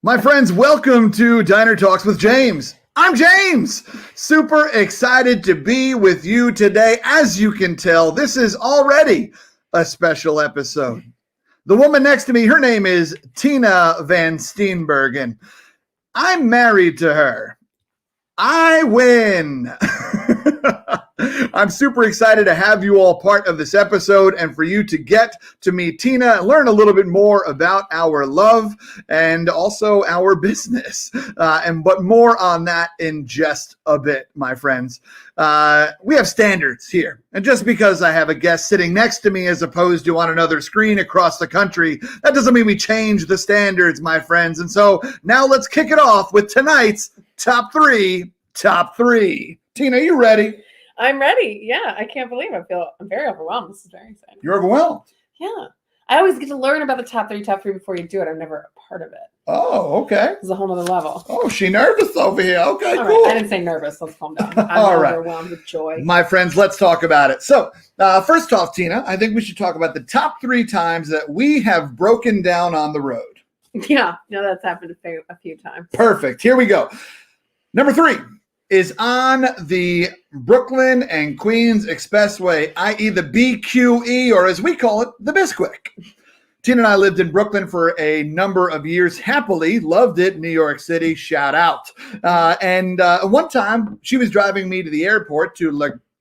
My friends, welcome to Diner Talks with James. I'm James. Super excited to be with you today. As you can tell, this is already a special episode. The woman next to me, her name is Tina VanSteenbergen. I'm married to her. I win. I'm super excited to have you all part of this episode and for you to get to meet Tina and learn a little bit more about our love and also our business. But more on that in just a bit, my friends. We have standards here. And just because I have a guest sitting next to me as opposed to on another screen across the country, that doesn't mean we change the standards, my friends. And so now let's kick it off with tonight's Top 3. Tina, you ready? I'm ready. Yeah, I can't believe I'm very overwhelmed. This is very exciting. You're overwhelmed? Yeah. I always get to learn about the top three before you do it. I'm never a part of it. Oh, okay. It's a whole other level. Oh, she nervous over here. Okay, all cool. Right. I didn't say nervous. Let's calm down. I'm overwhelmed with joy. My friends, let's talk about it. So first off, Tina, I think we should talk about the top 3 times that we have broken down on the road. Yeah, that's happened a few times. Perfect. Here we go. Number 3 is on the Brooklyn and Queens Expressway, i.e. the BQE, or as we call it, the Bisquick. Tina and I lived in Brooklyn for a number of years, happily, loved it, New York City, shout out. And one time, she was driving me to the airport to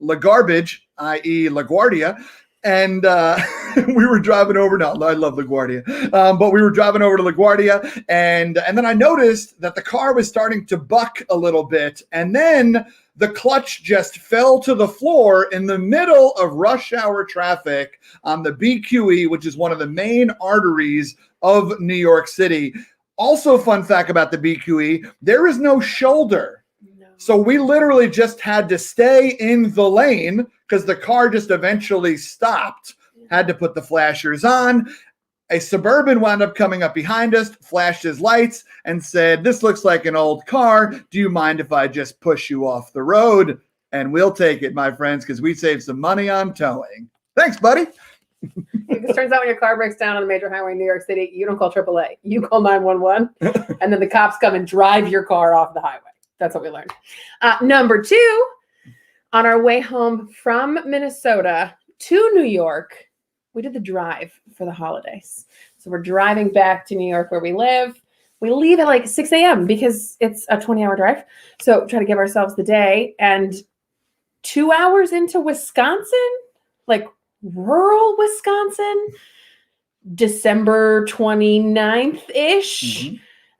La Garbage, i.e. LaGuardia, and we were driving over. No, I love LaGuardia, but we were driving over to LaGuardia, and then I noticed that the car was starting to buck a little bit, and then the clutch just fell to the floor in the middle of rush hour traffic on the BQE, which is one of the main arteries of New York City. Also, fun fact about the BQE: there is no shoulder. So we literally just had to stay in the lane because the car just eventually stopped. Had to put the flashers on. A Suburban wound up coming up behind us, flashed his lights, and said, "This looks like an old car. Do you mind if I just push you off the road?" And we'll take it, my friends, because we saved some money on towing. Thanks, buddy. It turns out when your car breaks down on a major highway in New York City, you don't call AAA. You call 911, and then the cops come and drive your car off the highway. That's what we learned. Number 2, on our way home from Minnesota to New York, we did the drive for the holidays. So we're driving back to New York where we live. We leave at like 6 a.m. because it's a 20-hour drive. So try to give ourselves the day. And 2 hours into Wisconsin, like rural Wisconsin, December 29th-ish,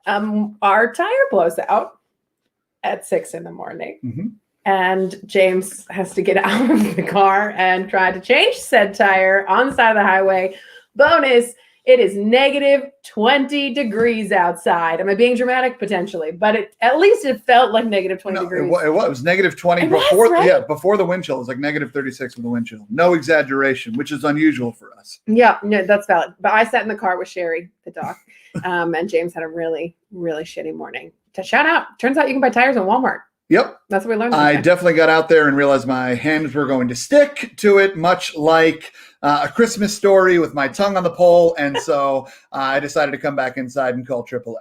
our tire blows out at 6 a.m. And James has to get out of the car and try to change said tire on the side of the highway. Bonus, it is negative 20 degrees outside. Am I being dramatic? Potentially, but at least it felt like negative 20 degrees. It was negative 20 before the wind chill. It was like negative 36 with the wind chill. No exaggeration, which is unusual for us. Yeah, no, that's valid. But I sat in the car with Sherry, the dog, and James had a really, really shitty morning. To shout out, turns out you can buy tires in Walmart. Yep. That's what we learned. I definitely got out there and realized my hands were going to stick to it, much like a Christmas Story with my tongue on the pole. And so I decided to come back inside and call AAA.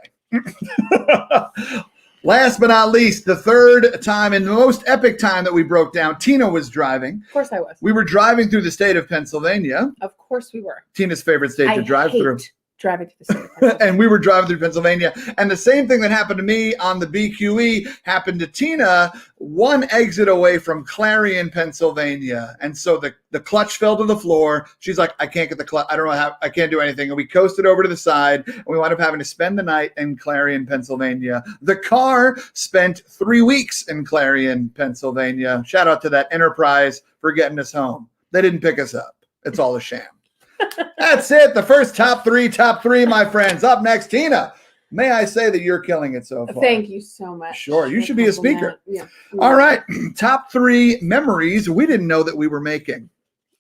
Last but not least, the third time and the most epic time that we broke down, Tina was driving. Of course I was. We were driving through the state of Pennsylvania. Of course we were. Tina's favorite state to drive through. Driving to the state of Pennsylvania. And we were driving through Pennsylvania. And the same thing that happened to me on the BQE happened to Tina, one exit away from Clarion, Pennsylvania. And so the clutch fell to the floor. She's like, I can't get the clutch. I don't know how. I can't do anything. And we coasted over to the side. And we wound up having to spend the night in Clarion, Pennsylvania. The car spent 3 weeks in Clarion, Pennsylvania. Shout out to that enterprise for getting us home. They didn't pick us up. It's all a sham. That's it. The first top three, my friends. Up next, Tina. May I say that you're killing it so far? Thank you so much. Sure. You should be a speaker. Yeah. All right. Top 3 memories we didn't know that we were making.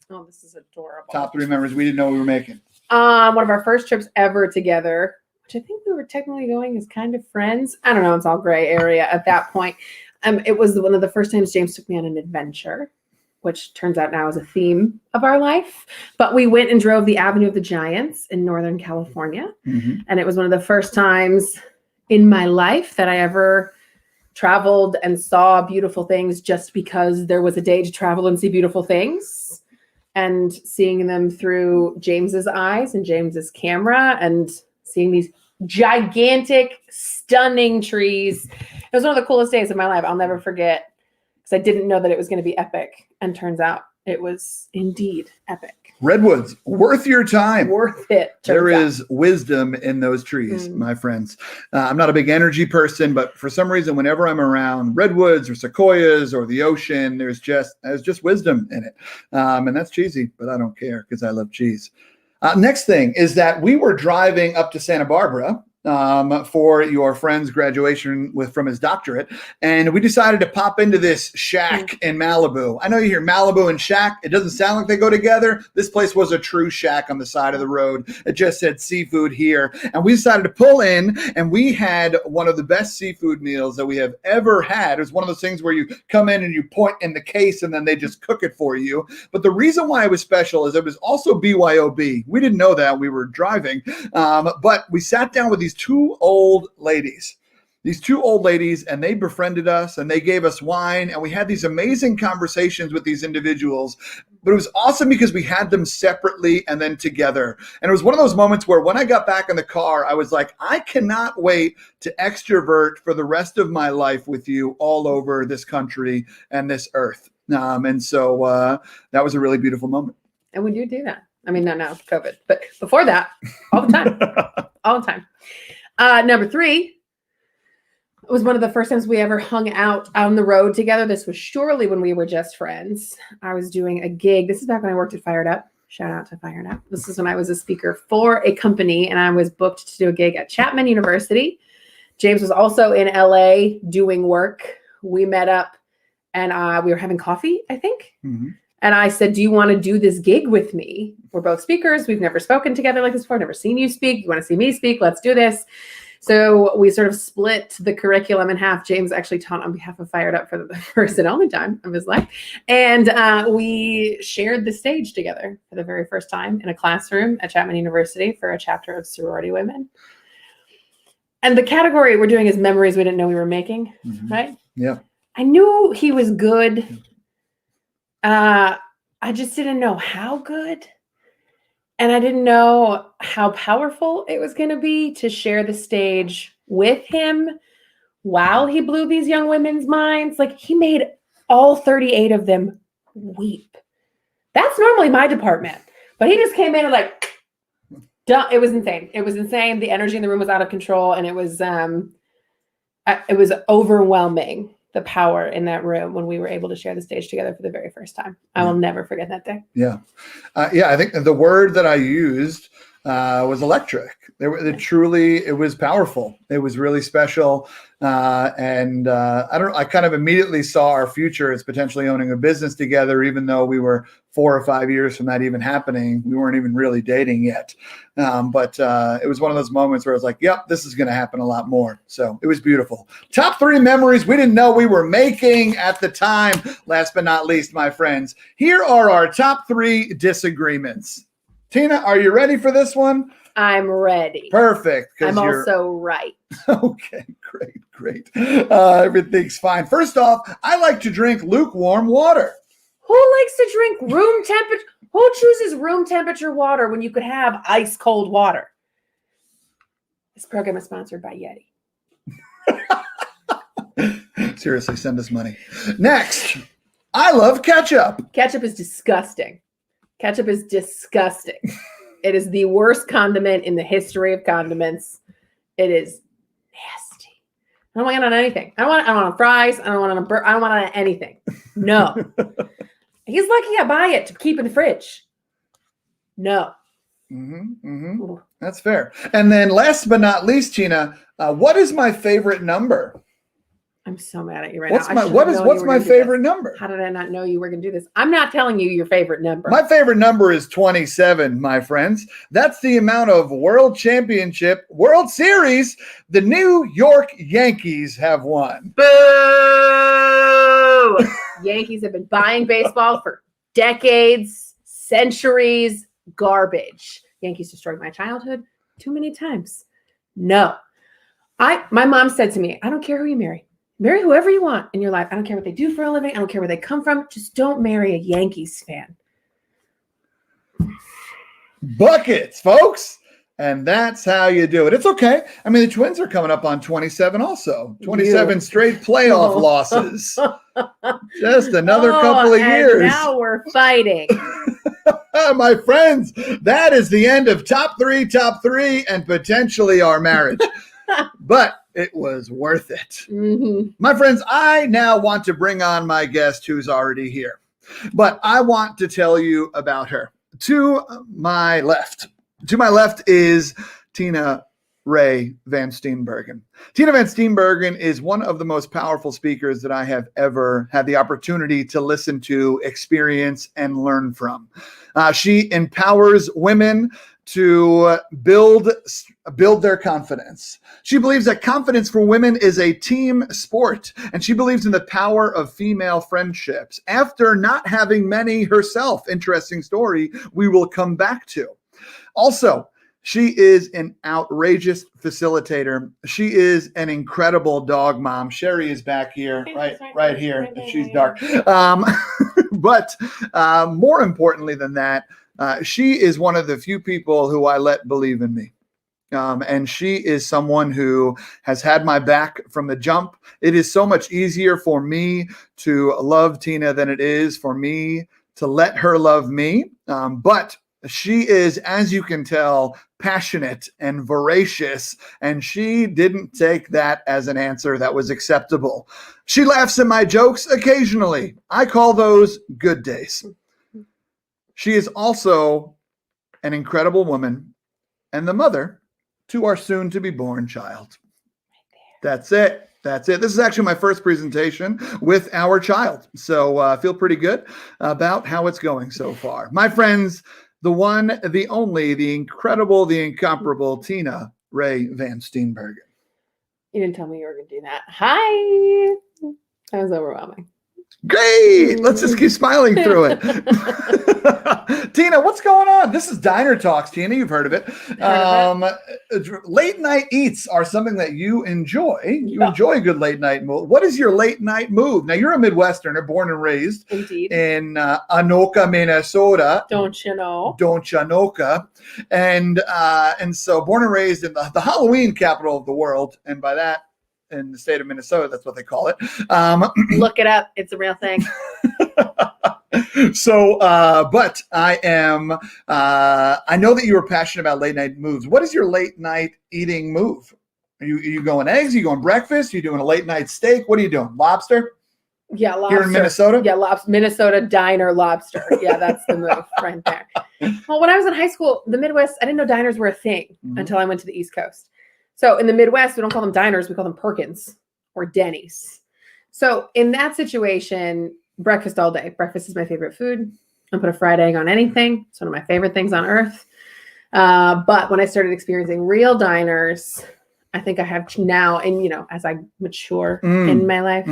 Oh, this is adorable. Top 3 memories we didn't know we were making. One of our first trips ever together, which I think we were technically going as kind of friends. I don't know. It's all gray area at that point. It was one of the first times James took me on an adventure, which turns out now is a theme of our life. But we went and drove the Avenue of the Giants in Northern California. Mm-hmm. And it was one of the first times in my life that I ever traveled and saw beautiful things just because there was a day to travel and see beautiful things, and seeing them through James's eyes and James's camera and seeing these gigantic, stunning trees. It was one of the coolest days of my life. I'll never forget, because I didn't know that it was going to be epic, and turns out it was indeed epic. Redwoods, worth your time. Worth it. There is wisdom in those trees, my friends. I'm not a big energy person, but for some reason, whenever I'm around redwoods or sequoias or the ocean, there's just wisdom in it. And that's cheesy, but I don't care because I love cheese. Next thing is that we were driving up to Santa Barbara for your friend's graduation from his doctorate. And we decided to pop into this shack in Malibu. I know you hear Malibu and shack. It doesn't sound like they go together. This place was a true shack on the side of the road. It just said seafood here. And we decided to pull in, and we had one of the best seafood meals that we have ever had. It was one of those things where you come in and you point in the case and then they just cook it for you. But the reason why it was special is it was also BYOB. We didn't know that. We were driving. But we sat down with these two old ladies, and they befriended us and they gave us wine, and we had these amazing conversations with these individuals. But it was awesome because we had them separately and then together. And it was one of those moments where when I got back in the car, I was like, I cannot wait to extrovert for the rest of my life with you all over this country and this earth. And so that was a really beautiful moment. And we do that. I mean, not now, COVID, but before that, all the time, all the time. Number 3, it was one of the first times we ever hung out on the road together. This was surely when we were just friends. I was doing a gig. This is back when I worked at Fired Up. Shout out to Fired Up. This is when I was a speaker for a company, and I was booked to do a gig at Chapman University. James was also in LA doing work. We met up, and we were having coffee, I think. Mm-hmm. And I said, do you want to do this gig with me? We're both speakers. We've never spoken together like this before. Never seen you speak. You want to see me speak? Let's do this. So we sort of split the curriculum in half. James actually taught on behalf of Fired Up for the first and only time of his life. And we shared the stage together for the very first time in a classroom at Chapman University for a chapter of sorority women. And the category we're doing is memories we didn't know we were making, right? Yeah. I knew he was good. I just didn't know how good, and I didn't know how powerful it was going to be to share the stage with him while he blew these young women's minds. Like, he made all 38 of them weep. That's normally my department, but he just came in and like, it was insane. It was insane. The energy in the room was out of control, and it was overwhelming. The power in that room when we were able to share the stage together for the very first time. I will never forget that day. Yeah. I think the word that I used was electric. It was powerful. It was really special. I kind of immediately saw our future as potentially owning a business together, even though we were 4 or 5 years from that even happening. We weren't even really dating yet. But it was one of those moments where I was like, yep, this is going to happen a lot more. So it was beautiful. Top 3 memories we didn't know we were making at the time. Last but not least, my friends, here are our top 3 disagreements. Tina, are you ready for this one? I'm ready. Perfect. I'm also right. Okay, great. Everything's fine. First off, I like to drink lukewarm water. Who likes to drink room temperature? Who chooses room temperature water when you could have ice cold water? This program is sponsored by Yeti. Seriously, send us money. Next, I love ketchup. Ketchup is disgusting. Ketchup is disgusting. It is the worst condiment in the history of condiments. It is nasty. I don't want it on anything. I don't want it on fries. I don't want it on I don't want it on anything. No. He's lucky I buy it to keep in the fridge. No. That's fair. And then last but not least, Tina, what is my favorite number? I'm so mad at you right now. What's my favorite number? How did I not know you were going to do this? I'm not telling you your favorite number. My favorite number is 27, my friends. That's the amount of World Series the New York Yankees have won. Boo! Yankees have been buying baseball for decades, centuries. Garbage. Yankees destroyed my childhood too many times. No. My mom said to me, I don't care who you marry. Marry whoever you want in your life. I don't care what they do for a living. I don't care where they come from. Just don't marry a Yankees fan. Buckets, folks. And that's how you do it. It's okay. I mean, the Twins are coming up on 27 also. 27 straight playoff losses. Just another couple of years. Now we're fighting. My friends, that is the end of top three, and potentially our marriage. But it was worth it. Mm-hmm. My friends, I now want to bring on my guest who's already here. But I want to tell you about her. To my left is Tina VanSteenbergen. Tina VanSteenbergen is one of the most powerful speakers that I have ever had the opportunity to listen to, experience, and learn from. She empowers women to build their confidence. She believes that confidence for women is a team sport, and she believes in the power of female friendships. After not having many herself, interesting story we will come back to. Also, she is an outrageous facilitator. She is an incredible dog mom. Sherry is back here, right here. She's dark. But more importantly than that, she is one of the few people who I let believe in me. And she is someone who has had my back from the jump. It is so much easier for me to love Tina than it is for me to let her love me. But she is, as you can tell, passionate and voracious, and she didn't take that as an answer that was acceptable. She laughs at my jokes occasionally. I call those good days. She is also an incredible woman and the mother to our soon-to-be-born child. That's it. This is actually my first presentation with our child, so I feel pretty good about how it's going so far. My friends, the one, the only, the incredible, the incomparable Tina VanSteenbergen. You didn't tell me you were going to do that. Hi. That was overwhelming. Great. Let's just keep smiling through it. Tina, what's going on? This is Diner Talks, Tina. You've heard of it. Late night eats are something that you enjoy. You enjoy a good late night move. What is your late night move? Now, you're a Midwesterner, born and raised in Anoka, Minnesota. Don't you know? And so born and raised in the Halloween capital of the world. And by that, in the state of Minnesota, that's what they call it. Look it up. It's a real thing. So, but I know that you were passionate about late night moves. What is your late night eating move? Are you going eggs? Are you going breakfast? Are you doing a late night steak? What are you doing? Lobster? Yeah, lobster. Here in Minnesota? Yeah, Minnesota diner lobster. Yeah, that's the move right there. Well, when I was in high school, the Midwest, I didn't know diners were a thing until I went to the East Coast. So in the Midwest, we don't call them diners. We call them Perkins or Denny's. So in that situation, breakfast all day. Breakfast is my favorite food. I put a fried egg on anything. It's one of my favorite things on earth. But when I started experiencing real diners, I think I have now, and as I mature in my life,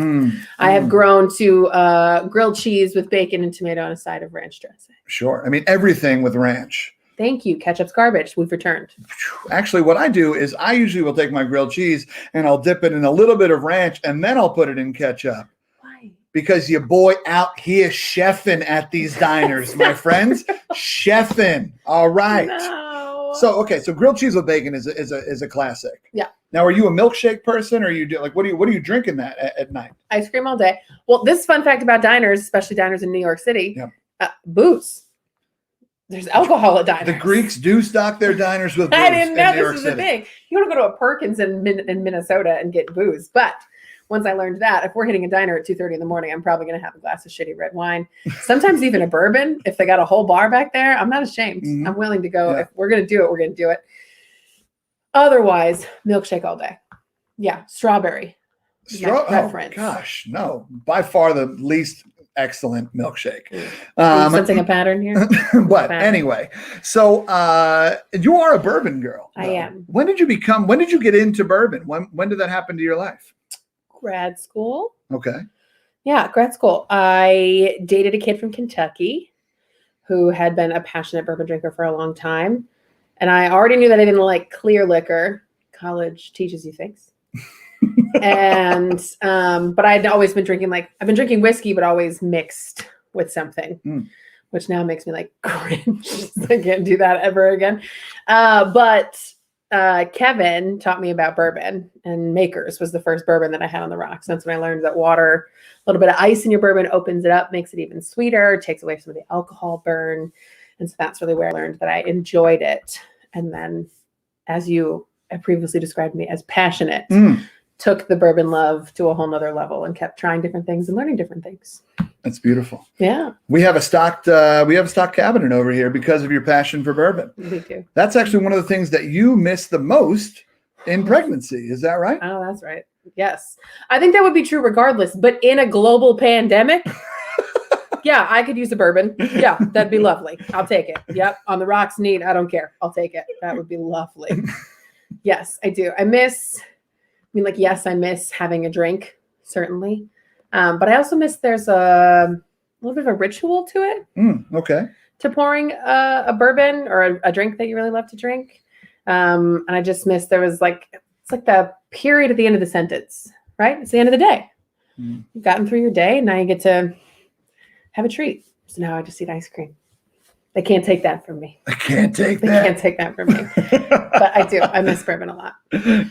I have grown to grilled cheese with bacon and tomato and a side of ranch dressing. Sure. I mean, everything with ranch. Thank you. Ketchup's garbage. We've returned. Actually, what I do is I usually will take my grilled cheese and I'll dip it in a little bit of ranch and then I'll put it in ketchup. Why? Because your boy out here chefing at these diners, my friends. Chefing. All right. No. So grilled cheese with bacon is a classic. Yeah. Now, are you a milkshake person, or what are you drinking that at night? Ice cream all day. Well, this fun fact about diners, especially diners in New York City, booze. There's alcohol at diners. The Greeks do stock their diners with booze. I didn't know this is the thing. You want to go to a Perkins in Minnesota and get booze. But once I learned that, if we're hitting a diner at 2:30 in the morning, I'm probably going to have a glass of shitty red wine. Sometimes even a bourbon. If they got a whole bar back there, I'm not ashamed. I'm willing to go. Yeah. If we're going to do it, we're going to do it. Otherwise, milkshake all day. Yeah, strawberry. Preference. Oh, gosh, no. By far the least excellent milkshake. Sensing a pattern here? But anyway, so you are a bourbon girl. I am. When did you get into bourbon? When did that happen to your life? Grad school. Okay. Yeah, grad school. I dated a kid from Kentucky who had been a passionate bourbon drinker for a long time. And I already knew that I didn't like clear liquor. College teaches you things. And but I'd always been drinking I've been drinking whiskey, but always mixed with something, which now makes me like cringe. I can't do that ever again. But Kevin taught me about bourbon, and Maker's was the first bourbon that I had on the rocks. That's when I learned that water, a little bit of ice in your bourbon opens it up, makes it even sweeter, takes away some of the alcohol burn. And so that's really where I learned that I enjoyed it. And then, as you have previously described me as passionate, took the bourbon love to a whole nother level and kept trying different things and learning different things. That's beautiful. Yeah. We have a stocked cabinet over here because of your passion for bourbon. Me too. That's actually one of the things that you miss the most in pregnancy. Is that right? Oh, that's right. Yes. I think that would be true regardless, but in a global pandemic, yeah, I could use a bourbon. Yeah, that'd be lovely. I'll take it. Yep. On the rocks, neat. I don't care. I'll take it. That would be lovely. Yes, I do. I miss having a drink, certainly. But I also miss there's a little bit of a ritual to it. Okay. To pouring a bourbon or a drink that you really love to drink. And I just miss it's like the period at the end of the sentence, right? It's the end of the day. You've gotten through your day, and now you get to have a treat. So now I just eat ice cream. They can't take that from me. They can't take that. They can't take that from me. But I do. I miss bourbon a lot.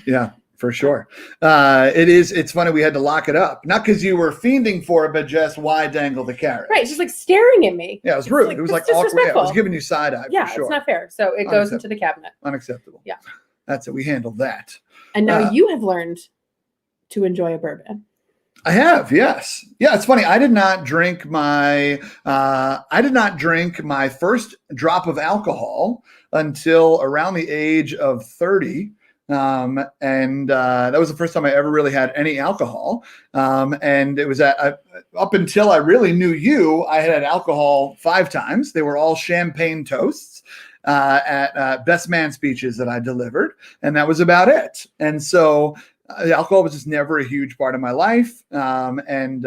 Yeah. For sure. It's funny we had to lock it up. Not because you were fiending for it, but just why dangle the carrot? Right. It's just like staring at me. Yeah, it was rude. It was like awkward. Yeah, it was giving you side eye. Yeah, for sure. It's not fair. So it goes into the cabinet. Unacceptable. Yeah. That's it. We handled that. And now you have learned to enjoy a bourbon. I have, yes. Yeah, it's funny. I did not drink my first drop of alcohol until around the age of 30. And that was the first time I ever really had any alcohol. And it was up until I really knew you, I had alcohol 5 times. They were all champagne toasts at best man speeches that I delivered. And that was about it. And so the alcohol was just never a huge part of my life, and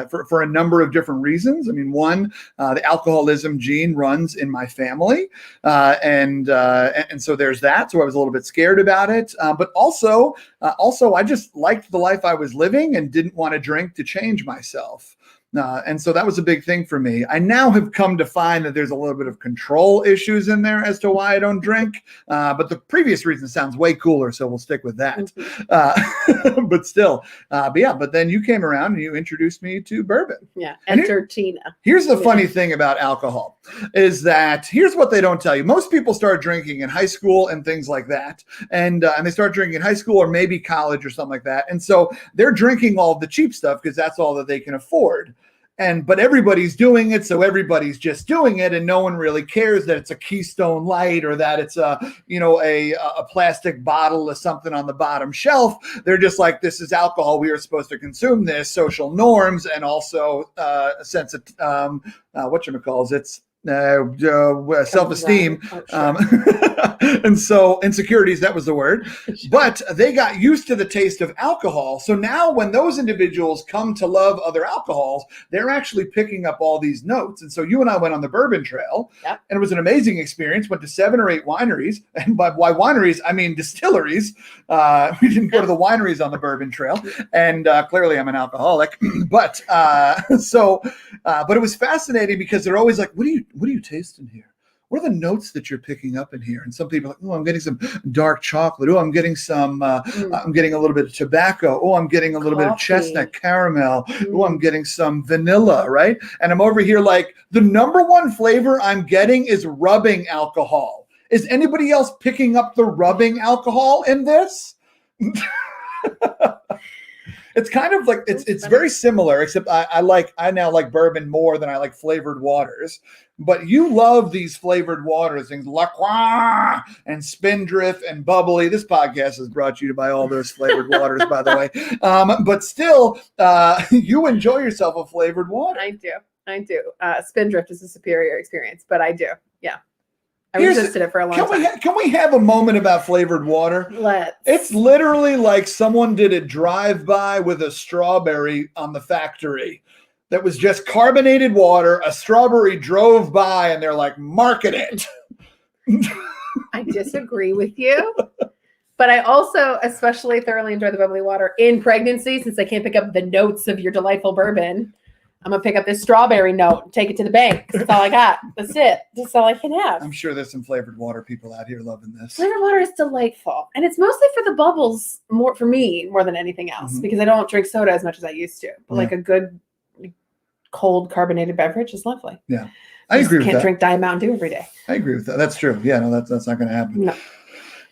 for a number of different reasons. I mean, one, the alcoholism gene runs in my family, and so there's that. So I was a little bit scared about it, but also I just liked the life I was living and didn't want to drink to change myself. And so that was a big thing for me. I now have come to find that there's a little bit of control issues in there as to why I don't drink. But the previous reason sounds way cooler, so we'll stick with that. But still, but then you came around and you introduced me to bourbon. Yeah, enter Tina. Here's the funny thing about alcohol is that here's what they don't tell you. Most people start drinking in high school and things like that. And they start drinking in high school or maybe college or something like that. And so they're drinking all the cheap stuff because that's all that they can afford. But everybody's doing it, so everybody's just doing it, and no one really cares that it's a Keystone Light or that it's a plastic bottle of something on the bottom shelf. They're just like, this is alcohol. We are supposed to consume this. Social norms, and also a sense of whatchamacalls. It's self-esteem. And so insecurities, that was the word. But they got used to the taste of alcohol. So now when those individuals come to love other alcohols, they're actually picking up all these notes. And so you and I went on the bourbon trail, and it was an amazing experience. Went to 7 or 8 wineries. And by wineries, I mean distilleries. We didn't go to the wineries on the bourbon trail. And clearly I'm an alcoholic. But it was fascinating because they're always like, what are you tasting here? What are the notes that you're picking up in here? And some people are like, oh, I'm getting some dark chocolate. Oh, I'm getting some, I'm getting a little bit of tobacco. Oh, I'm getting a little bit of chestnut caramel. Oh, I'm getting some vanilla, right? And I'm over here like, the number one flavor I'm getting is rubbing alcohol. Is anybody else picking up the rubbing alcohol in this? It's kind of like, it's very similar, except I now like bourbon more than I like flavored waters. But you love these flavored waters, things La Croix and Spindrift and Bubbly. This podcast is brought to you by all those flavored waters, by the way. But still, you enjoy yourself a flavored water. I do. Spindrift is a superior experience, but I do. Yeah. I resisted it for a long time. Can we have a moment about flavored water? Let's. It's literally like someone did a drive-by with a strawberry on the factory. That was just carbonated water. A strawberry drove by and they're like, market it. I disagree with you. But I also especially thoroughly enjoy the bubbly water in pregnancy, since I can't pick up the notes of your delightful bourbon. I'm going to pick up this strawberry note and take it to the bank. That's all I got. That's it. That's all I can have. I'm sure there's some flavored water people out here loving this. Flavored water is delightful. And it's mostly for the bubbles, more for me, more than anything else, because I don't drink soda as much as I used to. But like a good cold carbonated beverage is lovely. Yeah. I agree with that. Can't drink Diet Mountain Dew every day. I agree with that. That's true. Yeah, no, that's not going to happen.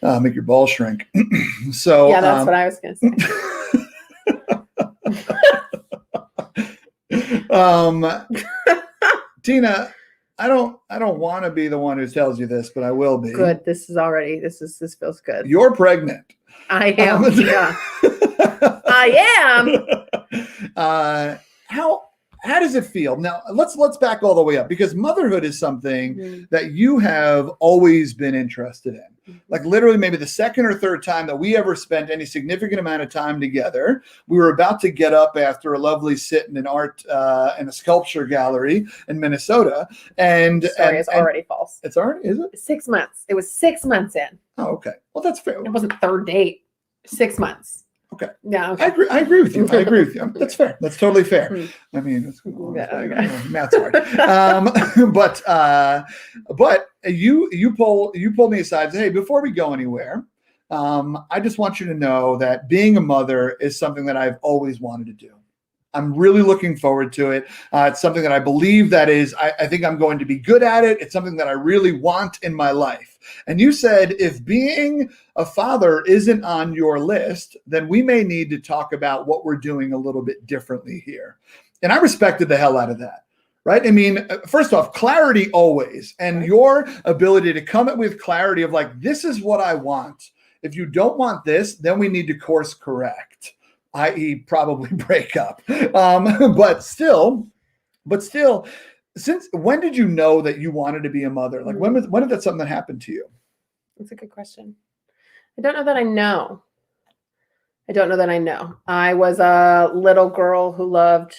No. Make your balls shrink. So yeah, that's what I was going to say. Tina, I don't want to be the one who tells you this, but I will be. Good. This feels good. You're pregnant. I am. Yeah. I am. How does it feel? Now let's back all the way up, because motherhood is something that you have always been interested in. Like literally maybe the second or third time that we ever spent any significant amount of time together, we were about to get up after a lovely sit in an art in a sculpture gallery in Minnesota. It's already false. It's already, is it? 6 months. It was 6 months in. Oh, okay. Well, that's fair. It wasn't third date. 6 months. Okay. Yeah. Okay. I agree with you. That's fair. That's totally fair. I mean, math's hard. But you pulled me aside and said, hey, before we go anywhere, I just want you to know that being a mother is something that I've always wanted to do. I'm really looking forward to it. It's something that I believe I think I'm going to be good at it. It's something that I really want in my life. And you said, if being a father isn't on your list, then we may need to talk about what we're doing a little bit differently here. And I respected the hell out of that. Right? I mean, first off, clarity always. And your ability to come up with clarity of like, this is what I want. If you don't want this, then we need to course correct. I.e. probably break up. But still, since when did you know that you wanted to be a mother? Like when did that something that happened to you? That's a good question. I don't know that I know. I was a little girl who loved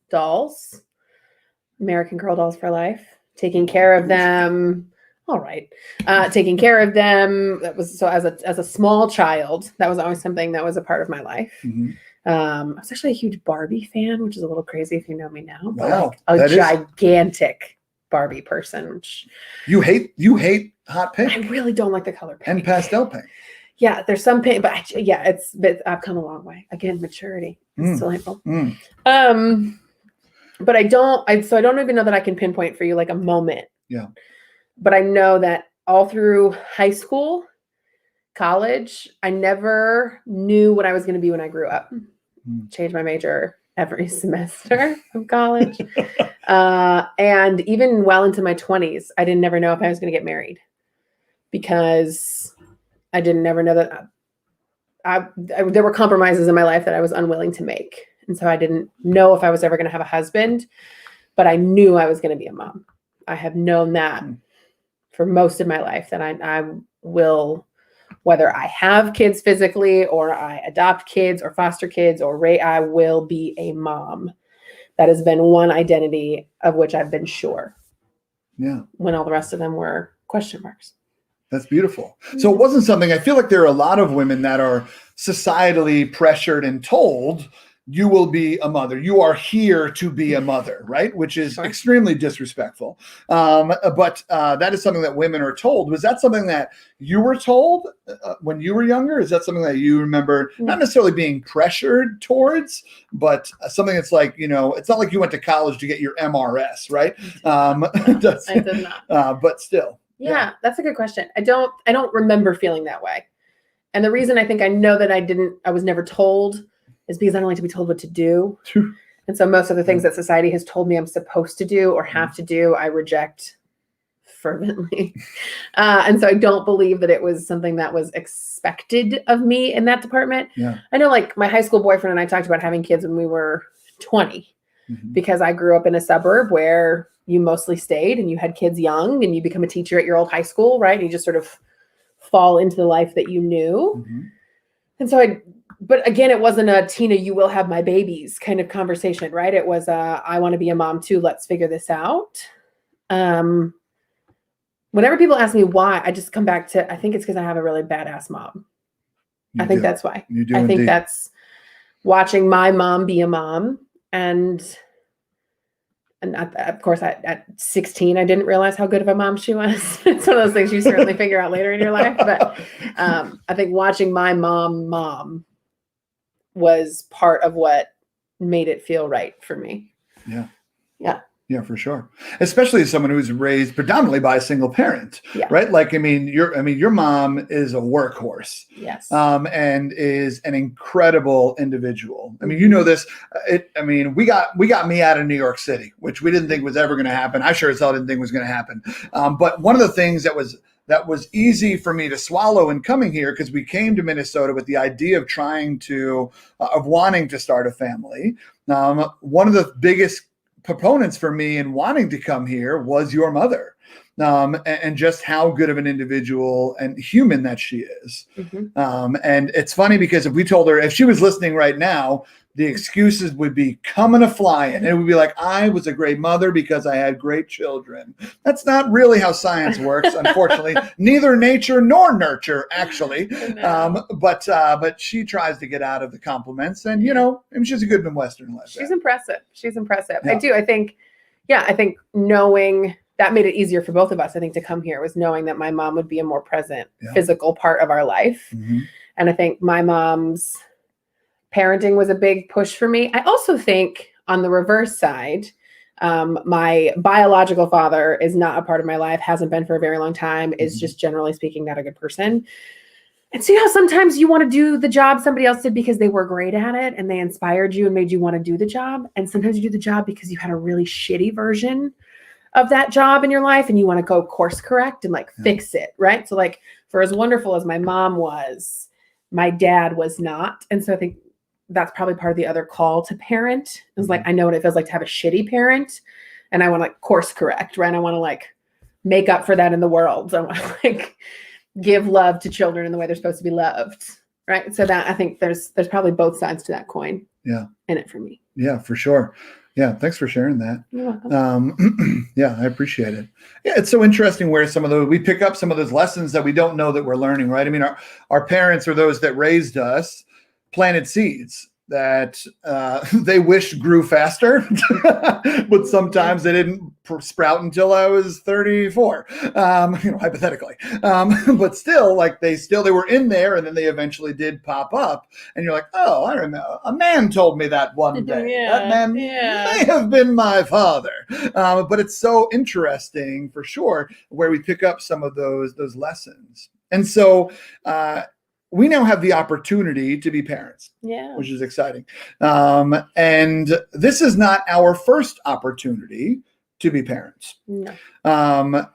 dolls, American Girl dolls for life, taking care of them. All right. Taking care of them. That was so as a small child, that was always something that was a part of my life. I was actually a huge Barbie fan, which is a little crazy if you know me now. But wow, like a gigantic Barbie person. Which you hate hot pink. I really don't like the color pink and pastel pink. Yeah, there's some pink, but I've come a long way. Again, maturity. It's delightful. But I don't even know that I can pinpoint for you like a moment. Yeah. But I know that all through high school, college, I never knew what I was going to be when I grew up. Changed my major every semester of college. And even well into my 20s, I didn't never know if I was going to get married, because I didn't never know that there were compromises in my life that I was unwilling to make. And so I didn't know if I was ever going to have a husband, but I knew I was going to be a mom. I have known that for most of my life, that I will, whether I have kids physically or I adopt kids or foster kids or I will be a mom. That has been one identity of which I've been sure. Yeah. When all the rest of them were question marks. That's beautiful. So it wasn't something, I feel like there are a lot of women that are societally pressured and told, you will be a mother. You are here to be a mother, right? Which is extremely disrespectful. But that is something that women are told. Was that something that you were told when you were younger? Is that something that you remember not necessarily being pressured towards, but something that's like, it's not like you went to college to get your MRS, right? I did not. But still. Yeah, that's a good question. I don't remember feeling that way. And the reason I think I know that I was never told is because I don't like to be told what to do. And so most of the things that society has told me I'm supposed to do or have to do, I reject fervently. And so I don't believe that it was something that was expected of me in that department. Yeah. I know like my high school boyfriend and I talked about having kids when we were 20, because I grew up in a suburb where you mostly stayed and you had kids young and you become a teacher at your old high school, right? And you just sort of fall into the life that you knew. And so but again, it wasn't a Tina, you will have my babies kind of conversation, right? It was I want to be a mom too. Let's figure this out. Whenever people ask me why, I just come back to, I think it's because I have a really badass mom. I think that's why. You do. I think indeed. that's watching my mom be a mom. And of course, at 16, I didn't realize how good of a mom she was. It's one of those things you certainly figure out later in your life. But I think watching my mom was part of what made it feel right for me. Yeah. Yeah. Yeah, for sure. Especially as someone who's raised predominantly by a single parent, Yeah. right? Like, your mom is a workhorse, Yes. and is an incredible individual. I mean, Mhm. you know this. We got me out of New York City, which we didn't think was ever going to happen. I sure as hell didn't think was going to happen. But one of the things that was easy for me to swallow in coming here, because we came to Minnesota with the idea of wanting to start a family. One of the biggest proponents for me in wanting to come here was your mother, and just how good of an individual and human that she is. Mm-hmm. And it's funny because if we told her, if she was listening right now, the excuses would be coming a flying. And it would be like, I was a great mother because I had great children. That's not really how science works, unfortunately. Neither nature nor nurture, actually. But she tries to get out of the compliments, and she's a good Midwestern. She's impressive. Yeah. I think knowing that made it easier for both of us. I think to come here was knowing that my mom would be a more present physical part of our life. Mm-hmm. And I think my mom's parenting was a big push for me. I also think on the reverse side, my biological father is not a part of my life, hasn't been for a very long time, is just generally speaking not a good person. And see how sometimes you want to do the job somebody else did because they were great at it and they inspired you and made you want to do the job. And sometimes you do the job because you had a really shitty version of that job in your life and you want to go course correct and fix it, right? So for as wonderful as my mom was, my dad was not. And so I think that's probably part of the other call to parent is I know what it feels like to have a shitty parent, and I want to course correct, right? I want to make up for that in the world. I want to give love to children in the way they're supposed to be loved, right? So that I think there's probably both sides to that coin. Yeah, in it for me. Yeah, for sure. Yeah, thanks for sharing that. You're welcome. Yeah, I appreciate it. Yeah, it's so interesting where we pick up some of those lessons that we don't know that we're learning, right? I mean, our parents or those that raised us planted seeds that they wished grew faster, but sometimes they didn't sprout until I was 34, hypothetically. But still, they were in there, and then they eventually did pop up, and you're like, oh, I remember a man told me that one day. That man may have been my father. But it's so interesting for sure where we pick up some of those lessons, and so. We now have the opportunity to be parents, which is exciting. And this is not our first opportunity to be parents. No.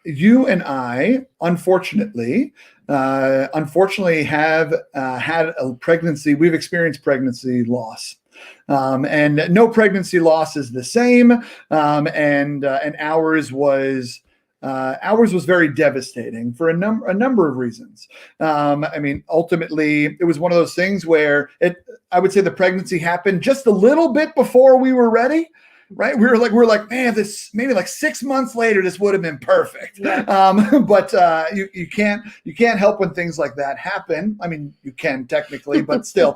You and I, unfortunately, have had a pregnancy. We've experienced pregnancy loss. And no pregnancy loss is the same. And ours was very devastating for a number of reasons. Ultimately, it was one of those things where I would say the pregnancy happened just a little bit before we were ready. Right. We were like, man, this maybe 6 months later, this would have been perfect. Yeah. But you can't help when things like that happen. I mean, you can technically, but still,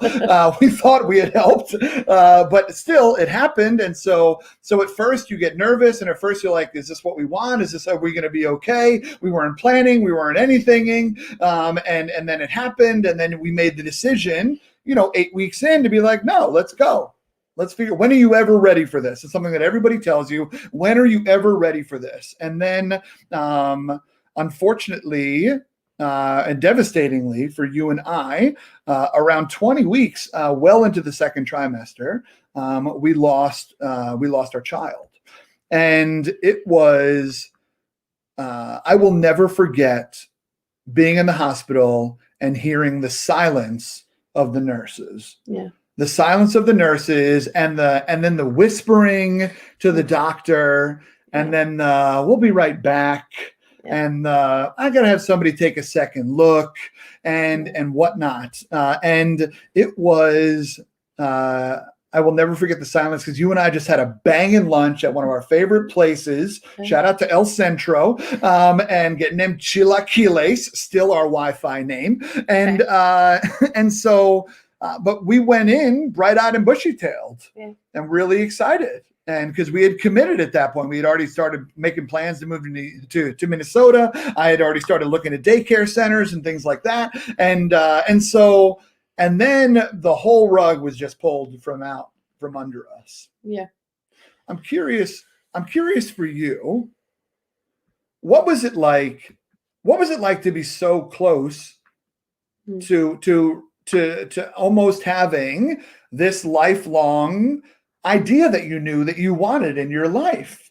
we thought we had helped, but still it happened. And so at first you get nervous, and at first you're like, is this what we want? Are we going to be okay? We weren't planning, we weren't anythinging. And then it happened. And then we made the decision, 8 weeks in to be like, no, let's go. Let's figure, when are you ever ready for this? It's something that everybody tells you. When are you ever ready for this? And then, unfortunately, and devastatingly for you and I, around 20 weeks, well into the second trimester, we lost our child. And it was, I will never forget being in the hospital and hearing the silence of the nurses. Yeah. The silence of the nurses, and then the whispering to the doctor, and then we'll be right back. Yeah. And I gotta have somebody take a second look and whatnot. And it was I will never forget the silence because you and I just had a banging lunch at one of our favorite places. Okay. Shout out to El Centro, and getting them chilaquiles, still our Wi-Fi name. And and so, but we went in bright-eyed and bushy-tailed, and really excited. And because we had committed at that point, we had already started making plans to move to Minnesota. I had already started looking at daycare centers and things like that. And then the whole rug was just pulled from under us. Yeah. I'm curious for you. What was it like? What was it like to be so close to almost having this lifelong idea that you knew that you wanted in your life?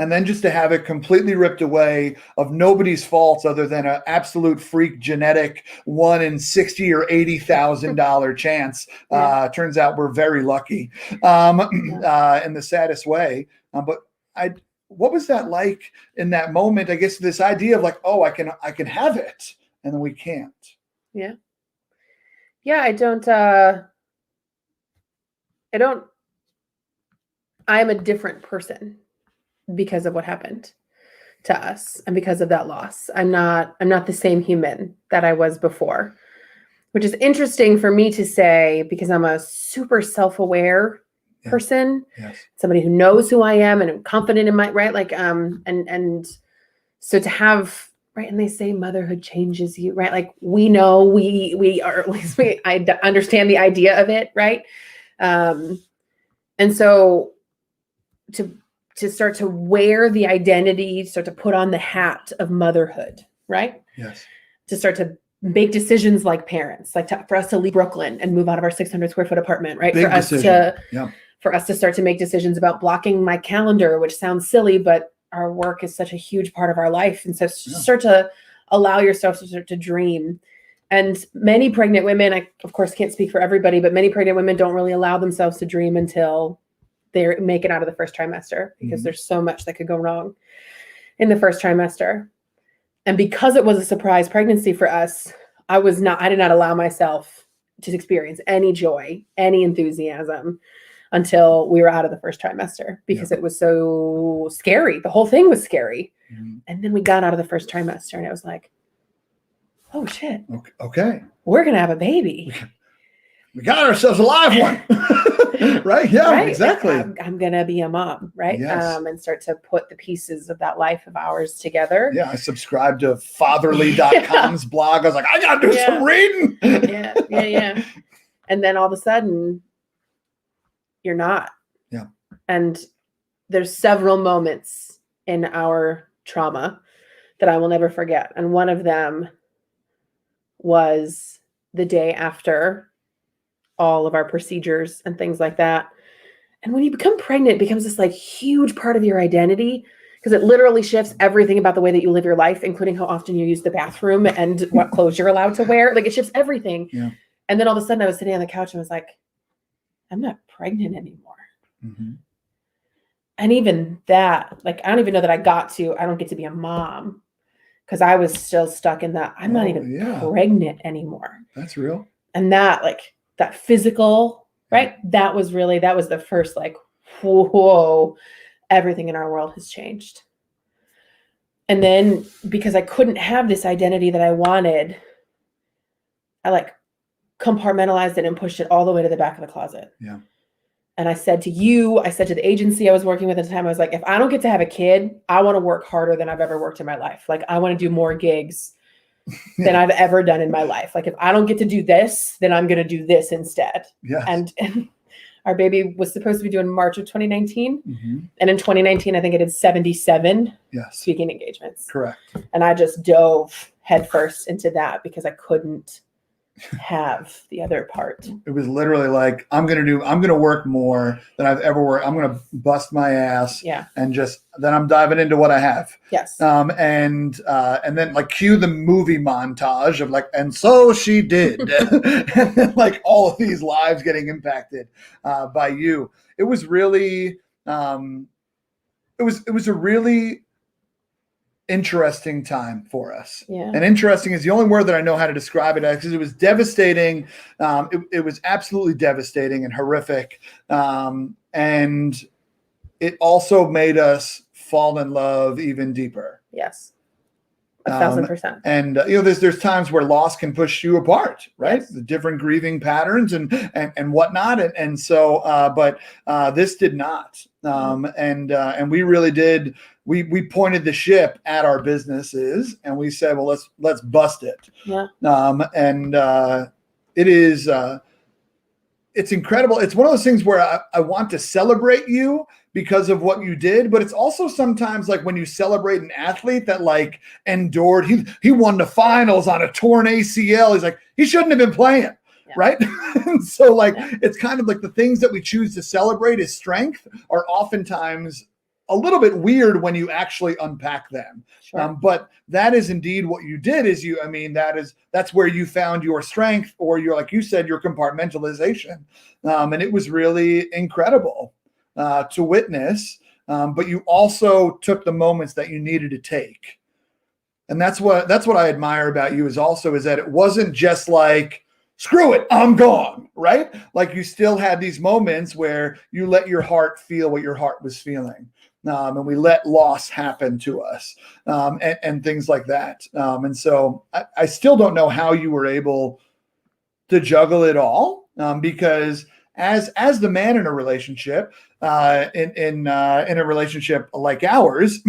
And then just to have it completely ripped away of nobody's faults other than an absolute freak genetic 1 in 60 or $80,000 chance. Turns out we're very lucky in the saddest way. But what was that like in that moment? I guess this idea of like, oh, I can have it, and then we can't. Yeah. Yeah. I'm a different person because of what happened to us and because of that loss. I'm not the same human that I was before, which is interesting for me to say because I'm a super self-aware person, somebody who knows who I am and I'm confident in my, right? Like, and so to have, right. And they say motherhood changes you, right? Like we know we are, at least I understand the idea of it. Right. And so to start to wear the identity, start to put on the hat of motherhood, right? Yes. To start to make decisions like parents, like for us to leave Brooklyn and move out of our 600 square foot apartment, right? Big decision. For us to start to make decisions about blocking my calendar, which sounds silly, but our work is such a huge part of our life. And so start to allow yourself to start to dream. And many pregnant women, I of course can't speak for everybody, but many pregnant women don't really allow themselves to dream until they're making out of the first trimester because there's so much that could go wrong in the first trimester. And because it was a surprise pregnancy for us, I did not allow myself to experience any joy, any enthusiasm until we were out of the first trimester because it was so scary. The whole thing was scary. And then we got out of the first trimester and it was like, oh shit. Okay. We're going to have a baby. We got ourselves a live one. Right? Yeah, right? Exactly. I'm going to be a mom, right? Yes. And start to put the pieces of that life of ours together. Yeah, I subscribed to fatherly.com's blog. I was like, I got to do some reading. Yeah. And then all of a sudden, you're not. Yeah. And there's several moments in our trauma that I will never forget. And one of them was the day after all of our procedures and things like that. And when you become pregnant, it becomes this like huge part of your identity because it literally shifts everything about the way that you live your life, including how often you use the bathroom and what clothes you're allowed to wear. Like it shifts everything. Yeah. And then all of a sudden I was sitting on the couch and was like, I'm not pregnant anymore. And even that, like, I don't even know that I don't get to be a mom because I was still stuck in that. I'm not even pregnant anymore. That's real. And that, like, that physical, right? That was the first, like, whoa, everything in our world has changed. And then because I couldn't have this identity that I wanted, I like compartmentalized it and pushed it all the way to the back of the closet. Yeah. And I said to the agency I was working with at the time, I was like, if I don't get to have a kid, I want to work harder than I've ever worked in my life. Like I want to do more gigs than I've ever done in my life. Like if I don't get to do this, then I'm going to do this instead. Yeah. And our baby was supposed to be due in March of 2019. And in 2019, I think it did 77 speaking engagements. Correct. And I just dove headfirst into that because I couldn't have the other part. It was literally like, I'm going to work more than I've ever worked. I'm going to bust my ass. Yeah. And then I'm diving into what I have. Yes. And then like cue the movie montage of like, and so she did. And then like all of these lives getting impacted by you. It was really, it was a really interesting time for us. Yeah. And interesting is the only word that I know how to describe it as, because it was devastating. It was absolutely devastating and horrific. And it also made us fall in love even deeper. Yes. 1,000%. And there's times where loss can push you apart, right? Yes. The different grieving patterns and whatnot, and so but this did not, and we really did. We pointed the ship at our businesses, and we said, well, let's bust it. Yeah. And it is. It's incredible. It's one of those things where I want to celebrate you because of what you did, but it's also sometimes like when you celebrate an athlete that like endured, he won the finals on a torn ACL. He's like, he shouldn't have been playing. Yeah. Right. And so like, it's kind of like the things that we choose to celebrate as strength are oftentimes a little bit weird when you actually unpack them. Sure. But that is indeed what you did that's where you found your strength, or your, like you said, your compartmentalization. And it was really incredible to witness. But you also took the moments that you needed to take. And that's what I admire about you is that it wasn't just like, screw it, I'm gone, right? Like you still had these moments where you let your heart feel what your heart was feeling. And we let loss happen to us, and things like that. And so I still don't know how you were able to juggle it all, because as the man in a relationship, in a relationship like ours,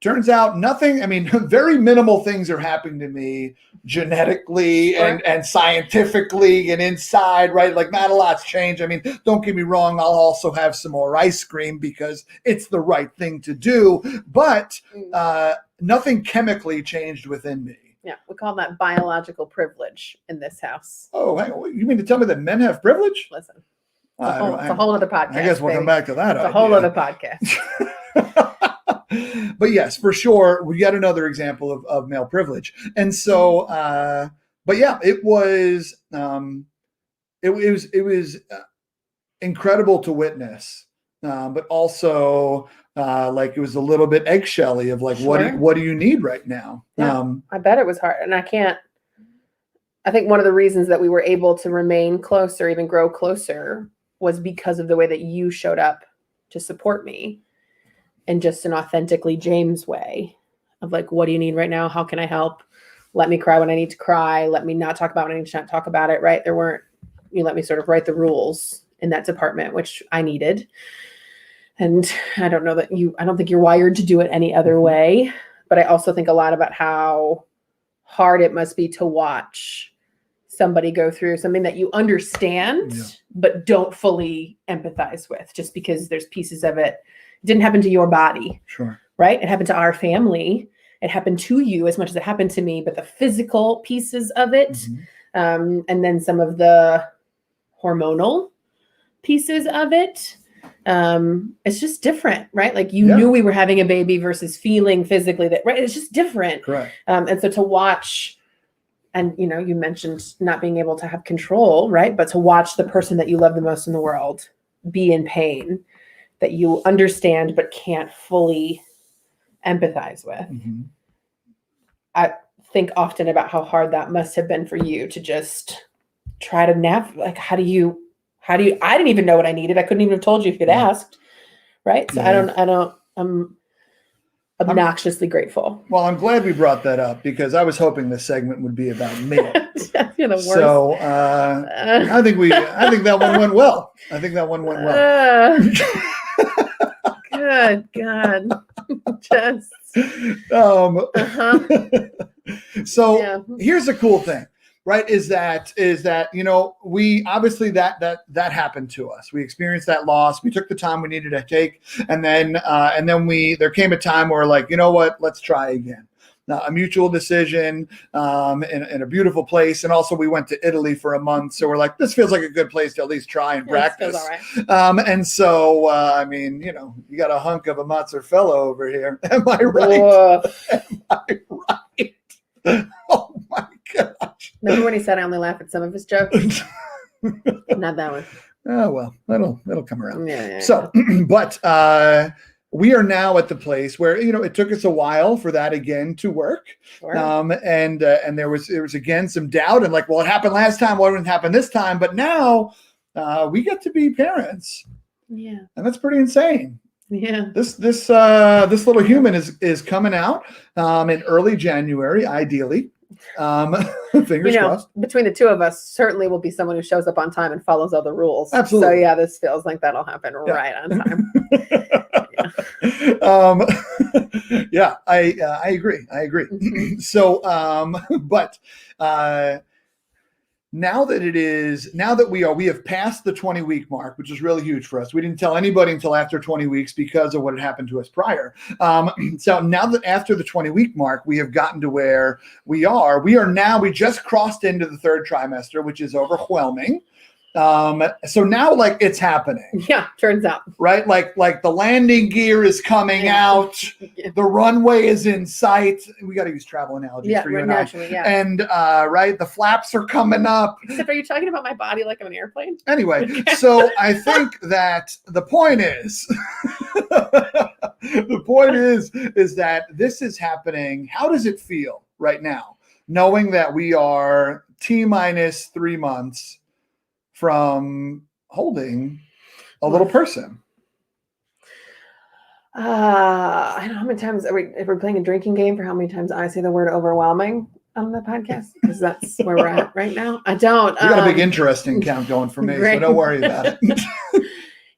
turns out nothing. I mean, very minimal things are happening to me genetically. Sure. and scientifically and inside, right? Like not a lot's changed. I mean, don't get me wrong. I'll also have some more ice cream because it's the right thing to do, but nothing chemically changed within me. Yeah, we call that biological privilege in this house. Oh, hang on. You mean to tell me that men have privilege? Listen, it's a whole other podcast. I guess we'll come back to that. It's a whole other podcast. But yes, for sure, we got another example of male privilege. And so, but yeah, it was incredible to witness, but also like it was a little bit eggshelly of like, sure. what do you need right now? Yeah, I bet it was hard. And I think one of the reasons that we were able to remain close or even grow closer was because of the way that you showed up to support me. In just an authentically James way of like, what do you need right now? How can I help? Let me cry when I need to cry. Let me not talk about when I need to not talk about it, right? You let me sort of write the rules in that department, which I needed. And I don't think you're wired to do it any other way. But I also think a lot about how hard it must be to watch somebody go through something that you understand, but don't fully empathize with, just because there's pieces of it. Didn't happen to your body. Sure. Right? It happened to our family. It happened to you as much as it happened to me, but the physical pieces of it, and then some of the hormonal pieces of it, it's just different, right? Like you knew we were having a baby versus feeling physically that, right? It's just different. Correct. And so to watch, and you mentioned not being able to have control, right? But to watch the person that you love the most in the world be in pain, that you understand but can't fully empathize with. Mm-hmm. I think often about how hard that must have been for you to just try to navigate. Like, how do you? I didn't even know what I needed. I couldn't even have told you if you'd asked. Right. So I'm obnoxiously grateful. Well, I'm glad we brought that up because I was hoping this segment would be about me. You're the worst. So I think that one went well. Good God. Just. So here's the cool thing, right? Is that we obviously that happened to us. We experienced that loss. We took the time we needed to take, and then there came a time where like, you know what? Let's try again. A mutual decision in a beautiful place. And also we went to Italy for a month. So we're like, this feels like a good place to at least try and practice. All right. And so, you got a hunk of a mozzarella over here. Am I right? Whoa. Am I right? Oh my gosh. Remember when he said I only laugh at some of his jokes? Not that one. Oh, well, that'll come around. Yeah. So, but we are now at the place where, it took us a while for that again to work. Sure. And there was again some doubt and like, well, it happened last time. Why wouldn't it happen this time? But now we get to be parents. Yeah. And that's pretty insane. Yeah. This little human is coming out in early January, ideally. Fingers crossed. Between the two of us, certainly will be someone who shows up on time and follows all the rules. Absolutely. So yeah, this feels like that'll happen right on time. Yeah, I agree. Mm-hmm. So, but now that we have passed the 20-week mark, which is really huge for us. We didn't tell anybody until after 20 weeks because of what had happened to us prior. So now that after the 20-week mark, we have gotten to where we we just crossed into the third trimester, which is overwhelming. So now like it's happening. Yeah, turns out. Right? Like the landing gear is coming out. Yeah. The runway is in sight. We got to use travel analogies for you and I. Yeah. And right, the flaps are coming up. Except, are you talking about my body like I'm an airplane? Anyway, so I think that the point is that this is happening. How does it feel right now, knowing that we are T-minus 3 months from holding a little person? I don't know how many times if we're playing a drinking game for how many times I say the word overwhelming on the podcast, because that's where we're at right now. I don't. You got a big interesting count going for me, so don't worry about it.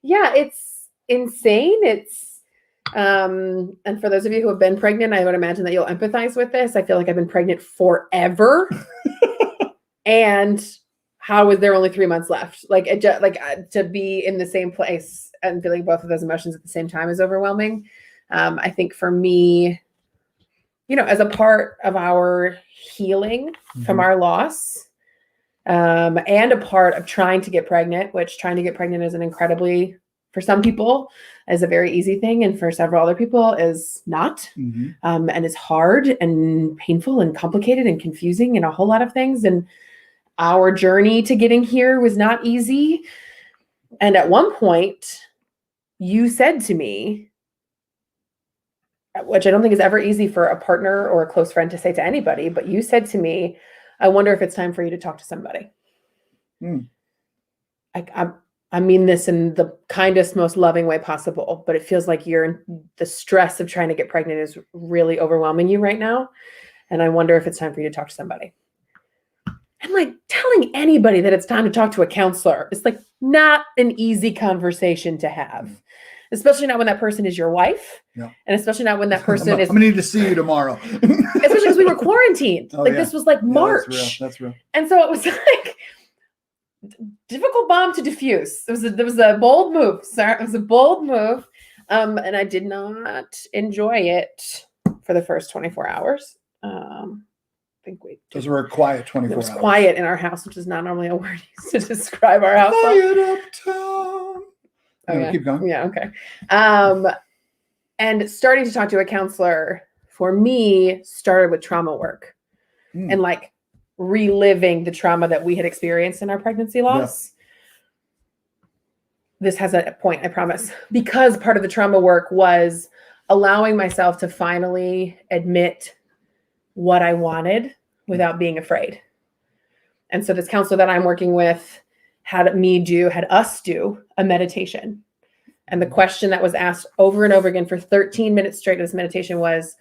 Yeah, it's insane. It's and for those of you who have been pregnant, I would imagine that you'll empathize with this. I feel like I've been pregnant forever, and how is there only 3 months left? To be in the same place and feeling both of those emotions at the same time is overwhelming. I think for me, as a part of our healing from our loss, and a part of trying to get pregnant, which trying to get pregnant is for some people, is a very easy thing. And for several other people is not, and is hard and painful and complicated and confusing and a whole lot of things. And our journey to getting here was not easy. And at one point, you said to me, which I don't think is ever easy for a partner or a close friend to say to anybody, but you said to me, I wonder if it's time for you to talk to somebody. I mean this in the kindest, most loving way possible, but it feels like the stress of trying to get pregnant is really overwhelming you right now. And I wonder if it's time for you to talk to somebody. And like telling anybody that it's time to talk to a counselor is like not an easy conversation to have, especially not when that person is your wife. Yeah. And especially not when that person I'm gonna need to see you tomorrow. Especially because we were quarantined. This was like March. That's real. And so it was like difficult bomb to diffuse. There was a bold move. Sarah. It was a bold move. And I did not enjoy it for the first 24 hours. Those were a quiet 24 hours. It was quiet in our house, which is not normally a word used to describe our house. Quiet uptown. Keep going. Yeah, okay. And starting to talk to a counselor for me started with trauma work and like reliving the trauma that we had experienced in our pregnancy loss. Yeah. This has a point, I promise, because part of the trauma work was allowing myself to finally admit what I wanted without being afraid. And so this counselor that I'm working with had us do a meditation. And the question that was asked over and over again for 13 minutes straight of this meditation was,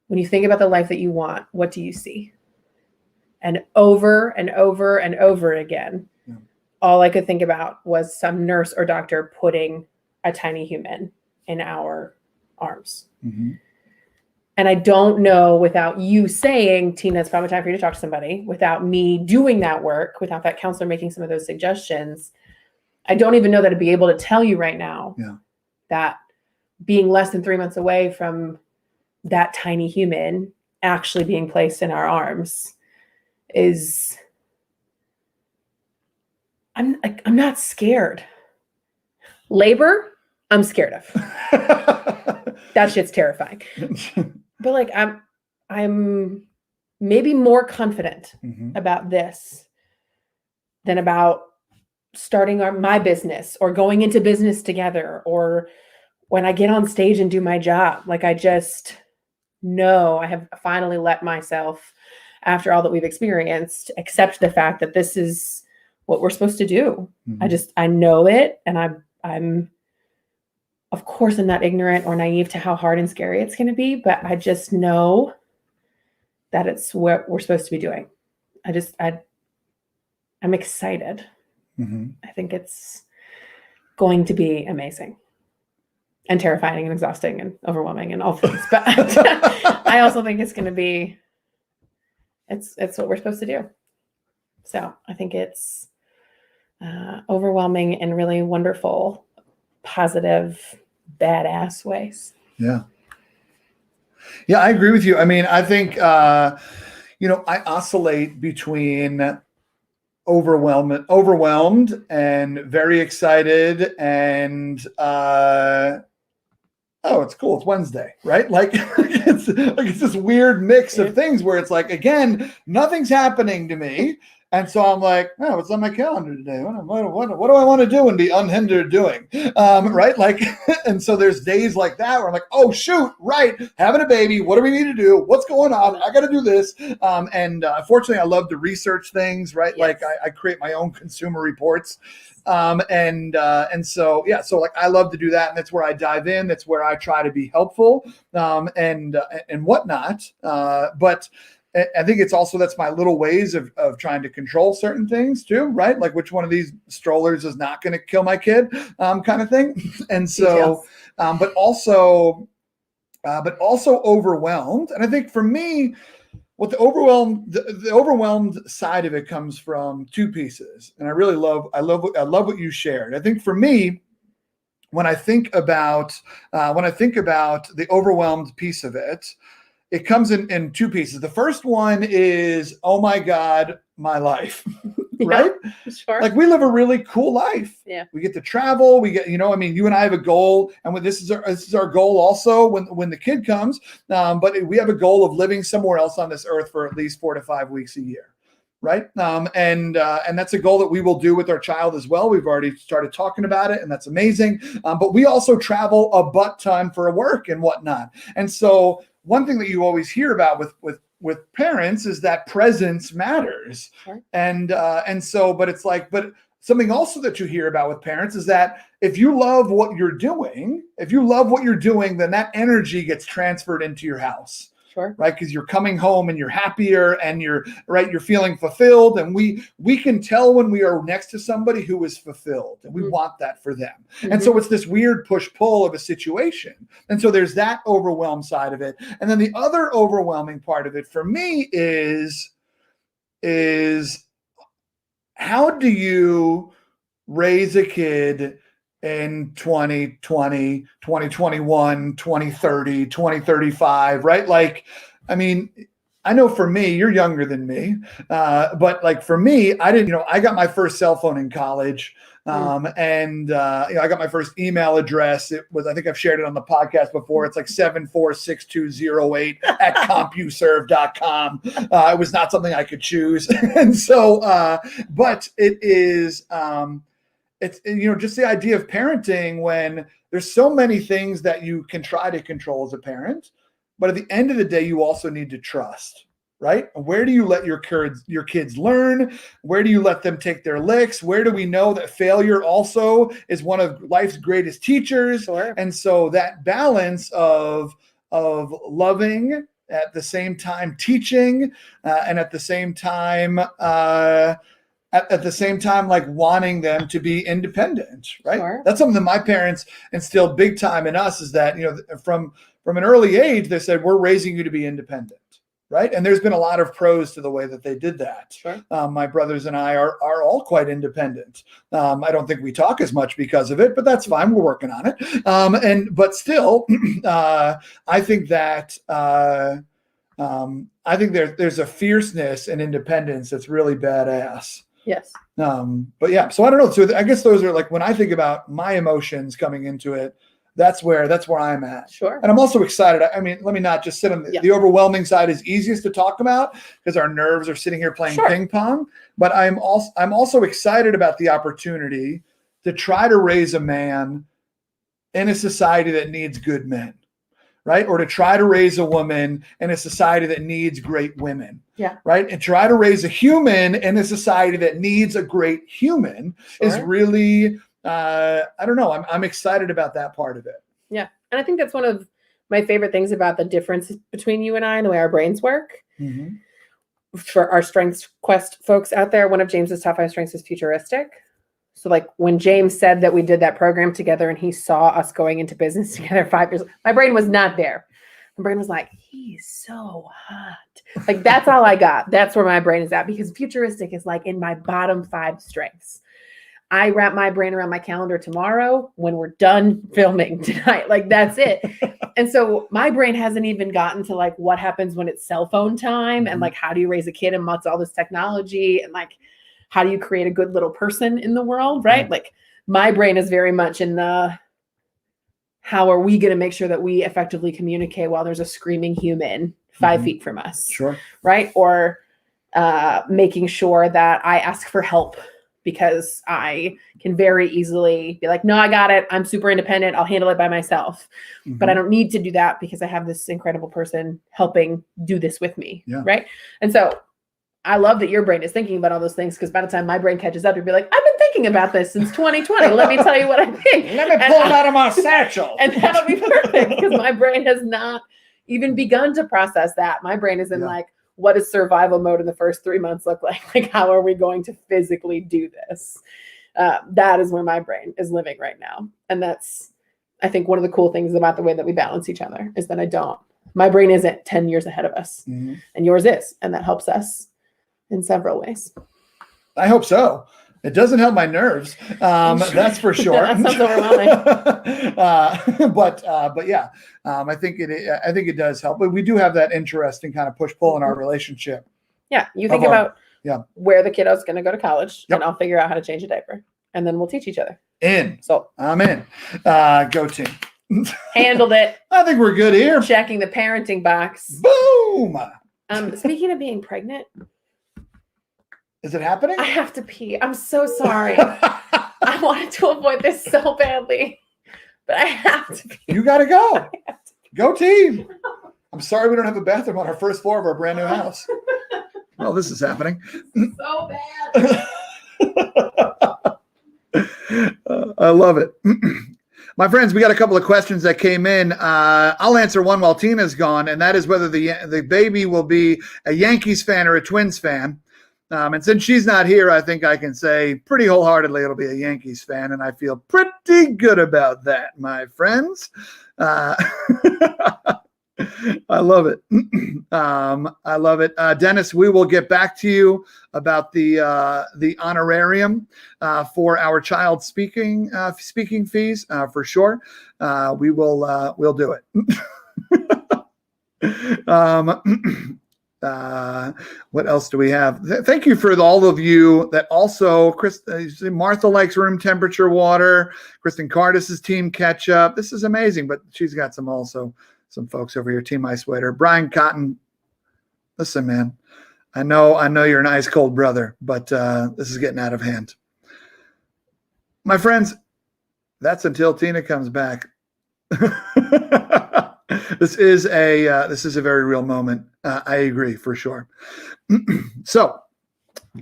when you think about the life that you want, what do you see? And over and over and over again, all I could think about was some nurse or doctor putting a tiny human in our arms. And I don't know, without you saying, Tina, it's probably time for you to talk to somebody, without me doing that work, without that counselor making some of those suggestions, I don't even know that I'd be able to tell you right now that being less than 3 months away from that tiny human actually being placed in our arms is, I'm not scared. Labor, I'm scared of. That shit's terrifying. But like I'm maybe more confident about this than about starting my business or going into business together or when I get on stage and do my job. Like, I just know I have finally let myself, after all that we've experienced, accept the fact that this is what we're supposed to do. I know it. And I'm, of course, I'm not ignorant or naive to how hard and scary it's going to be, but I just know that it's what we're supposed to be doing. I'm excited. I think it's going to be amazing and terrifying and exhausting and overwhelming and all things. But I also think it's going to be, it's what we're supposed to do. So I think it's overwhelming in really wonderful, positive, badass ways. Yeah. Yeah, I agree with you. I mean, I think, I oscillate between overwhelmed and very excited and it's cool, it's Wednesday, right? Like it's this weird mix of things where it's like, again, nothing's happening to me, and so I'm like, oh, what's on my calendar today? What do I want to do and be unhindered doing? Right? Like, and so there's days like that where I'm like, oh shoot, right, having a baby, what do we need to do? What's going on? I got to do this. Fortunately, I love to research things, right? Yes. Like I create my own consumer reports. So like I love to do that, and that's where I dive in. That's where I try to be helpful, and whatnot. But I think it's also, that's my little ways of trying to control certain things too, right? Like which one of these strollers is not going to kill my kid, kind of thing. And so, but also overwhelmed. And I think for me, what the overwhelmed side of it comes from two pieces. And I love what you shared. I think for me, when I think about the overwhelmed piece of it, it comes in two pieces. The first one is, oh my God, my life, right? Sure. Like we live a really cool life. Yeah. We get to travel. We get, you and I have a goal, and this is our goal also when the kid comes. But we have a goal of living somewhere else on this earth for at least 4 to 5 weeks a year. Right. And that's a goal that we will do with our child as well. We've already started talking about it, and that's amazing. But we also travel a butt ton for work and whatnot. And so one thing that you always hear about with parents is that presence matters. Sure. And so, but something also that you hear about with parents is that if you love what you're doing, then that energy gets transferred into your house. Sure. Right. Because you're coming home and you're happier and you're feeling fulfilled. And we can tell when we are next to somebody who is fulfilled, and we want that for them. And so it's this weird push-pull of a situation. And so there's that overwhelmed side of it. And then the other overwhelming part of it for me is how do you raise a kid in 2020, 2021, 2030, 2035, right? Like, I mean, I know for me, you're younger than me, but like for me, I got my first cell phone in college, and I got my first email address. It was, I think I've shared it on the podcast before. It's like 746208 at CompuServe.com. It was not something I could choose, and so, but it is. It's, just the idea of parenting when there's so many things that you can try to control as a parent, but at the end of the day, you also need to trust, right? Where do you let your kids learn? Where do you let them take their licks? Where do we know that failure also is one of life's greatest teachers? Sure. And so that balance of loving, at the same time teaching, and at the same time, like wanting them to be independent, right? Sure. That's something that my parents instilled big time in us, is that, from an early age, they said, we're raising you to be independent, right? And there's been a lot of pros to the way that they did that. Sure. My brothers and I are all quite independent. I don't think we talk as much because of it, but that's fine. We're working on it. But still, I think that, I think there's a fierceness and independence that's really badass. Yes. But yeah, so I don't know. So I guess those are like, when I think about my emotions coming into it, that's where I'm at. Sure. And I'm also excited. I mean, let me not just sit on the overwhelming side is easiest to talk about because our nerves are sitting here playing ping pong. But I'm also excited about the opportunity to try to raise a man in a society that needs good men, right? Or to try to raise a woman in a society that needs great women, Yeah. right? And try to raise a human in a society that needs a great human is really, I don't know. I'm excited about that part of it. Yeah. And I think that's one of my favorite things about the difference between you and I and the way our brains work. Mm-hmm. For our Strengths Quest folks out there, one of James's top 5 strengths is futuristic. So like when James said that we did that program together and he saw us going into business together 5 years, my brain was not there. My brain was like, he's so hot. Like that's all I got. That's where my brain is at, because futuristic is like in my bottom 5 strengths. I wrap my brain around my calendar tomorrow when we're done filming tonight. Like that's it. And so my brain hasn't even gotten to like what happens when it's cell phone time and like how do you raise a kid amongst all this technology and like how do you create a good little person in the world, right? Like my brain is very much in the how are we going to make sure that we effectively communicate while there's a screaming human 5 feet from us, Sure. Right? Or making sure that I ask for help because I can very easily be like, no, I got it. I'm super independent. I'll handle it by myself. But I don't need to do that because I have this incredible person helping do this with me, right? And so I love that your brain is thinking about all those things, because by the time my brain catches up, you'll be like, I've been thinking about this since 2020. Let me tell you what I think. Let me pull it out of my satchel. And that'll be perfect, because my brain has not even begun to process that. My brain is in like, what does survival mode in the first 3 months look like? Like, how are we going to physically do this? That is where my brain is living right now. And that's, I think, one of the cool things about the way that we balance each other is that my brain isn't 10 years ahead of us and yours is. And that helps us in several ways. I hope so. It doesn't help my nerves. That's for sure. That sounds overwhelming. But yeah, I think it does help. But we do have that interesting kind of push-pull in our relationship. Yeah. You think about where the kiddo's going to go to college, and I'll figure out how to change a diaper. And then we'll teach each other. So I'm in. Go team. Handled it. I think we're good here. Checking the parenting box. Boom. Speaking of being pregnant. Is it happening? I have to pee. I'm so sorry. I wanted to avoid this so badly, but I have to pee. You got to go. Go team. I'm sorry we don't have a bathroom on our first floor of our brand new house. Well, this is happening. So bad. I love it. My friends, we got a couple of questions that came in. I'll answer one while Tina's gone, and that is whether the baby will be a Yankees fan or a Twins fan. And since she's not here, I think I can say pretty wholeheartedly it'll be a Yankees fan, and I feel pretty good about that, my friends. I love it. I love it. Dennis, we will get back to you about the honorarium for our child speaking fees for sure. We'll do it. What else do we have? Thank you for all of you that also, Martha likes room temperature water. Kristen Cardis's team ketchup. This is amazing, but she's got some folks over here. Team Ice Waiter. Brian Cotton. Listen, man, I know you're an ice cold brother, but this is getting out of hand. My friends, that's until Tina comes back. This is a very real moment. I agree for sure. So,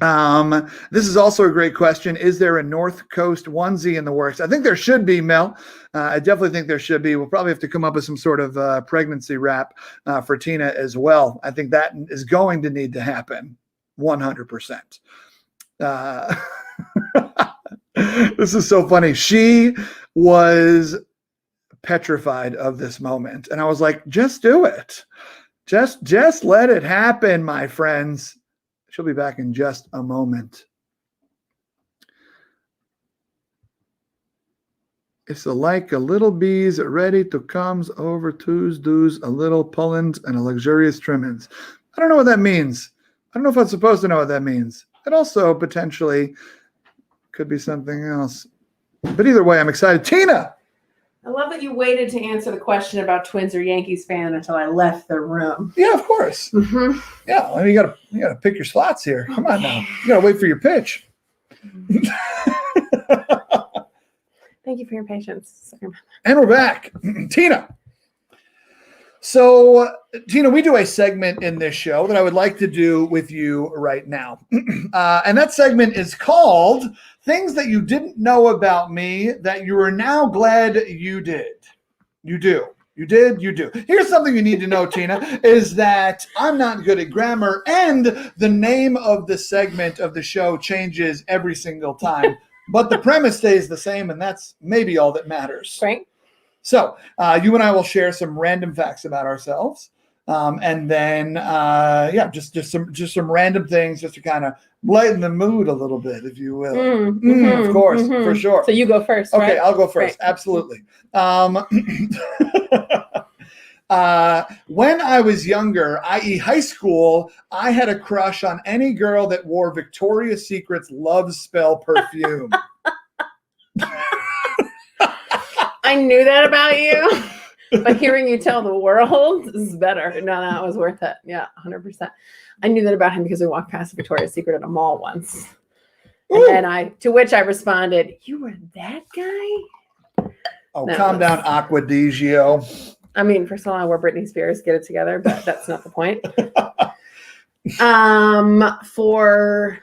this is also a great question. Is there a North Coast onesie in the works? I think there should be, Mel. I definitely think there should be. We'll probably have to come up with some sort of pregnancy wrap for Tina as well. I think that is going to need to happen 100%. This is so funny. She was petrified of this moment, and I was like, just do it. Just let it happen, my friends. She'll be back in just a moment. It's like a little bees ready to comes over twos doos, a little pullins and a luxurious trimmings. I don't know what that means. I don't know if I'm supposed to know what that means. It also potentially could be something else. But either way, I'm excited. Tina! I love that you waited to answer the question about Twins or Yankees fan until I left the room. Yeah, of course. Mm-hmm. Yeah, I mean, you gotta pick your spots here. Come on now. You gotta wait for your pitch. Thank Thank you for your patience. And we're back. Tina. So, Tina, we do a segment in this show that I would like to do with you right now. And that segment is called Things That You Didn't Know About Me That You Are Now Glad You Did. You do. You did, you do. Here's something you need to know, Tina, is that I'm not good at grammar, and the name of the segment of the show changes every single time. But the premise stays the same, and that's maybe all that matters. Great. So you and I will share some random facts about ourselves, and then just some random things just to kind of lighten the mood a little bit, if you will. Of course, for sure. So you go first. Okay, right? I'll go first. Right. Absolutely. When I was younger, i.e. high school, I had a crush on any girl that wore Victoria's Secret's Love Spell perfume. I knew that about you, but hearing you tell the world is better. No, that was worth it. Yeah, 100%. I knew that about him because we walked past Victoria's Secret at a mall once. Ooh. And then to which I responded, "You were that guy?" Oh, calm down, Aquadigio. I mean, first of all, I wore Britney Spears, get it together, but that's not the point. For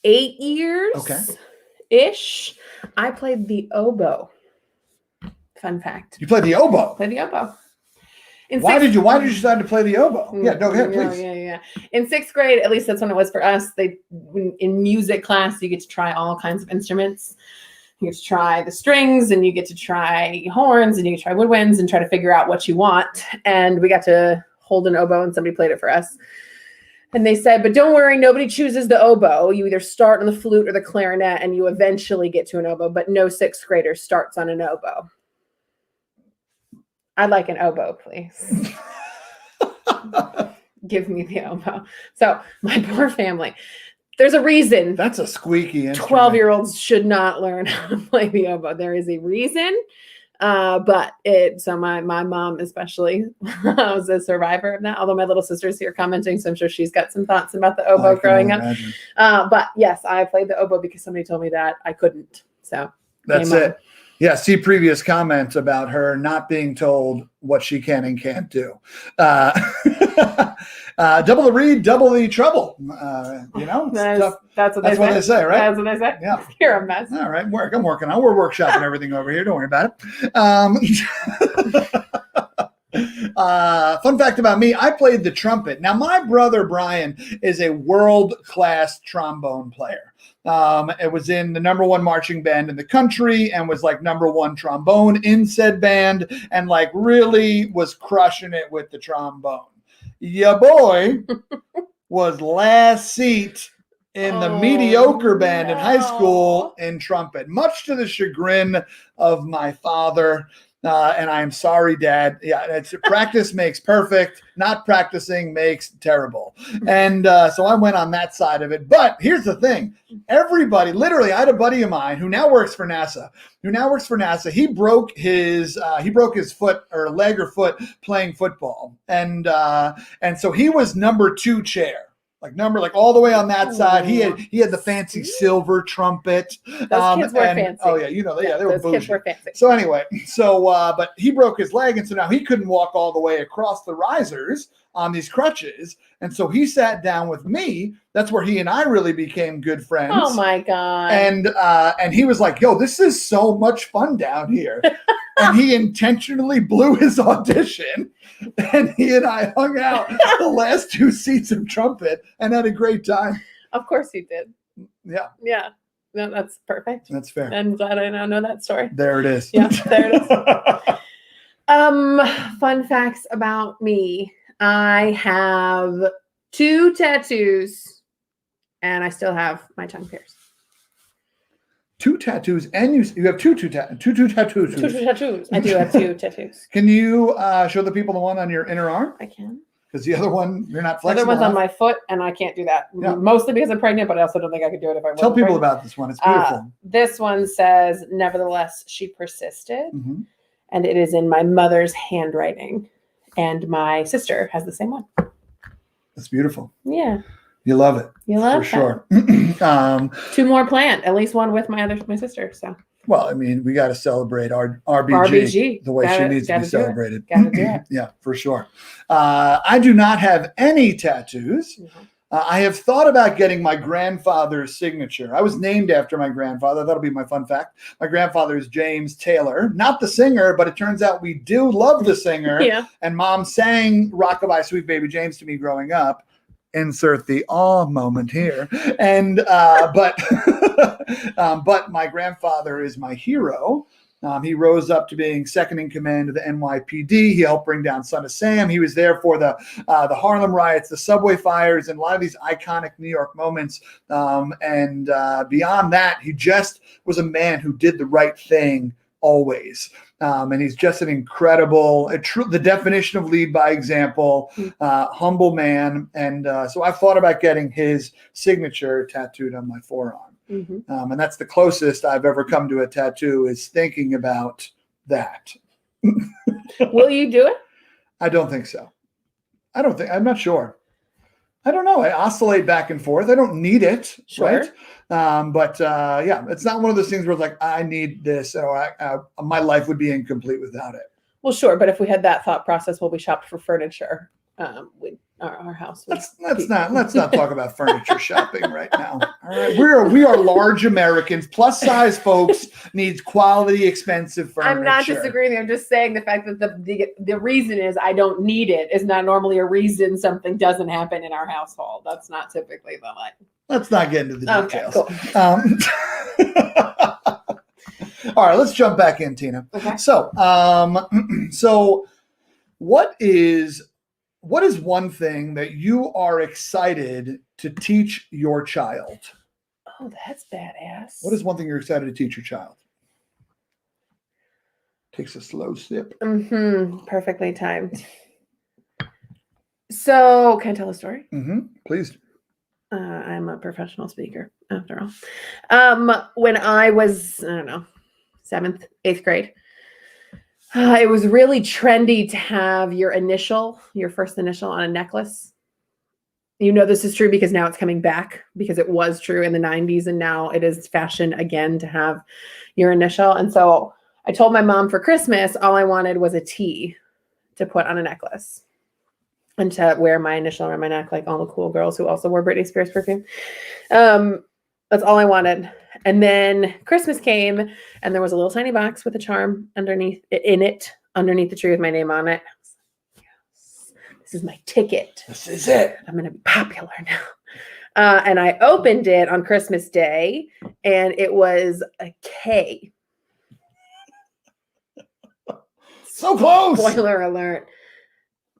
8 years, ish, I played the oboe. Fun fact. You played the oboe? Played the oboe. Why did you decide to play the oboe? Yeah, go ahead, please. Yeah. In 6th grade, at least that's when it was for us. In music class, you get to try all kinds of instruments. You get to try the strings, and you get to try horns, and you get to try woodwinds, and try to figure out what you want. And we got to hold an oboe, and somebody played it for us. And they said, but don't worry, nobody chooses the oboe. You either start on the flute or the clarinet, and you eventually get to an oboe, but no 6th grader starts on an oboe. I'd like an oboe, please. Give me the oboe. So my poor family. There's a reason. That's a squeaky instrument. 12-year-olds should not learn how to play the oboe. There is a reason. So my mom especially was a survivor of that, although my little sister's here commenting, so I'm sure she's got some thoughts about the oboe growing up. But yes, I played the oboe because somebody told me that I couldn't. So that's it. Yeah, see previous comments about her not being told what she can and can't do. Double the read, double the trouble. That's what they say, right? That's what they say. Yeah, you're a mess. All right, I'm working on. We're workshopping everything over here. Don't worry about it. Fun fact about me: I played the trumpet. Now, my brother Brian is a world-class trombone player. It was in the #1 marching band in the country and was like #1 trombone in said band, and like really was crushing it with the trombone. Ya boy was last seat in the mediocre band in high school in trumpet, much to the chagrin of my father. And I am sorry, Dad. Yeah, it's practice makes perfect. Not practicing makes terrible. And so I went on that side of it. But here's the thing. Everybody, literally, I had a buddy of mine who now works for NASA. He broke his foot or leg or foot playing football. And so he was #2 chair. Like all the way on that side. He had the fancy silver trumpet. Those kids were fancy. Oh yeah, they were bougie. Kids were fancy. So anyway, but he broke his leg, and so now he couldn't walk all the way across the risers on these crutches, and so he sat down with me. That's where he and I really became good friends. Oh my God. And he was like, "Yo, this is so much fun down here." And he intentionally blew his audition, and he and I hung out the last 2 seats of trumpet and had a great time. Of course he did. Yeah. Yeah. No, that's perfect. That's fair. I'm glad I now know that story. There it is. Yeah, there it is. Fun facts about me. I have 2 tattoos, and I still have my tongue pierced. 2 tattoos, and you have two tattoos. 2 tattoos. 2 tattoos. I do have 2 tattoos. Can you show the people the one on your inner arm? I can. Because the other one, you're not flexible. The other one's on my foot, and I can't do that. Yeah. Mostly because I'm pregnant, but I also don't think I could do it if I wasn't Tell people pregnant. about this one. It's beautiful. This one says, "Nevertheless, she persisted." Mm-hmm. And it is in my mother's handwriting. And my sister has the same one. That's beautiful. Yeah. You love it. You love for that. sure. 2 more planned, at least one with my sister. So Well, I mean, we got to celebrate our RBG, RBG the way she needs to be celebrated. Gotta do it. Yeah, for sure. I do not have any tattoos. I have thought about getting my grandfather's signature. I was named after my grandfather. That'll be my fun fact. My grandfather is James Taylor, not the singer, but it turns out we do love the singer. Yeah. And Mom sang Rockabye Sweet Baby James to me growing up. Insert the awe moment here. And but my grandfather is my hero. He rose up to being second in command of the NYPD. He helped bring down Son of Sam. He was there for the Harlem riots, the subway fires, and a lot of these iconic New York moments. And beyond that, he just was a man who did the right thing always. And he's just an incredible, the definition of lead by example, humble man. And so I've thought about getting his signature tattooed on my forearm. And that's the closest I've ever come to a tattoo, is thinking about that. Will you do it? I don't think so. I'm not sure. I don't know. I oscillate back and forth. I don't need it, Sure. right? But yeah, it's not one of those things where it's like, I need this, or my life would be incomplete without it. Well, sure. But if we had that thought process while we shopped for furniture, our house. Let's not talk about furniture shopping right now. All right, we are large Americans. Plus size folks needs quality, expensive furniture. I'm not disagreeing. I'm just saying the fact that the reason is I don't need it is not normally a reason something doesn't happen in our household. That's not typically the like. Let's not get into the details. Okay, cool. All right, let's jump back in, Tina. Okay. So, what is one thing that you are excited to teach your child? Oh, that's badass. What is one thing you're excited to teach your child? Takes a slow sip. Perfectly timed. So, can I tell a story? Please. I'm a professional speaker, after all. When I was, I don't know, 7th, 8th grade, it was really trendy to have your first initial on a necklace. You know this is true because now it's coming back, because it was true in the 90s and now it is fashion again to have your initial. And so I told my mom for Christmas, all I wanted was a T to put on a necklace and to wear my initial around my neck like all the cool girls who also wore Britney Spears perfume. That's all I wanted. And then Christmas came and there was a little tiny box with a charm underneath the tree with my name on it. I was like, yes, this is my ticket. This is it. I'm going to be popular now. And I opened it on Christmas Day and it was a K. So close. Spoiler alert.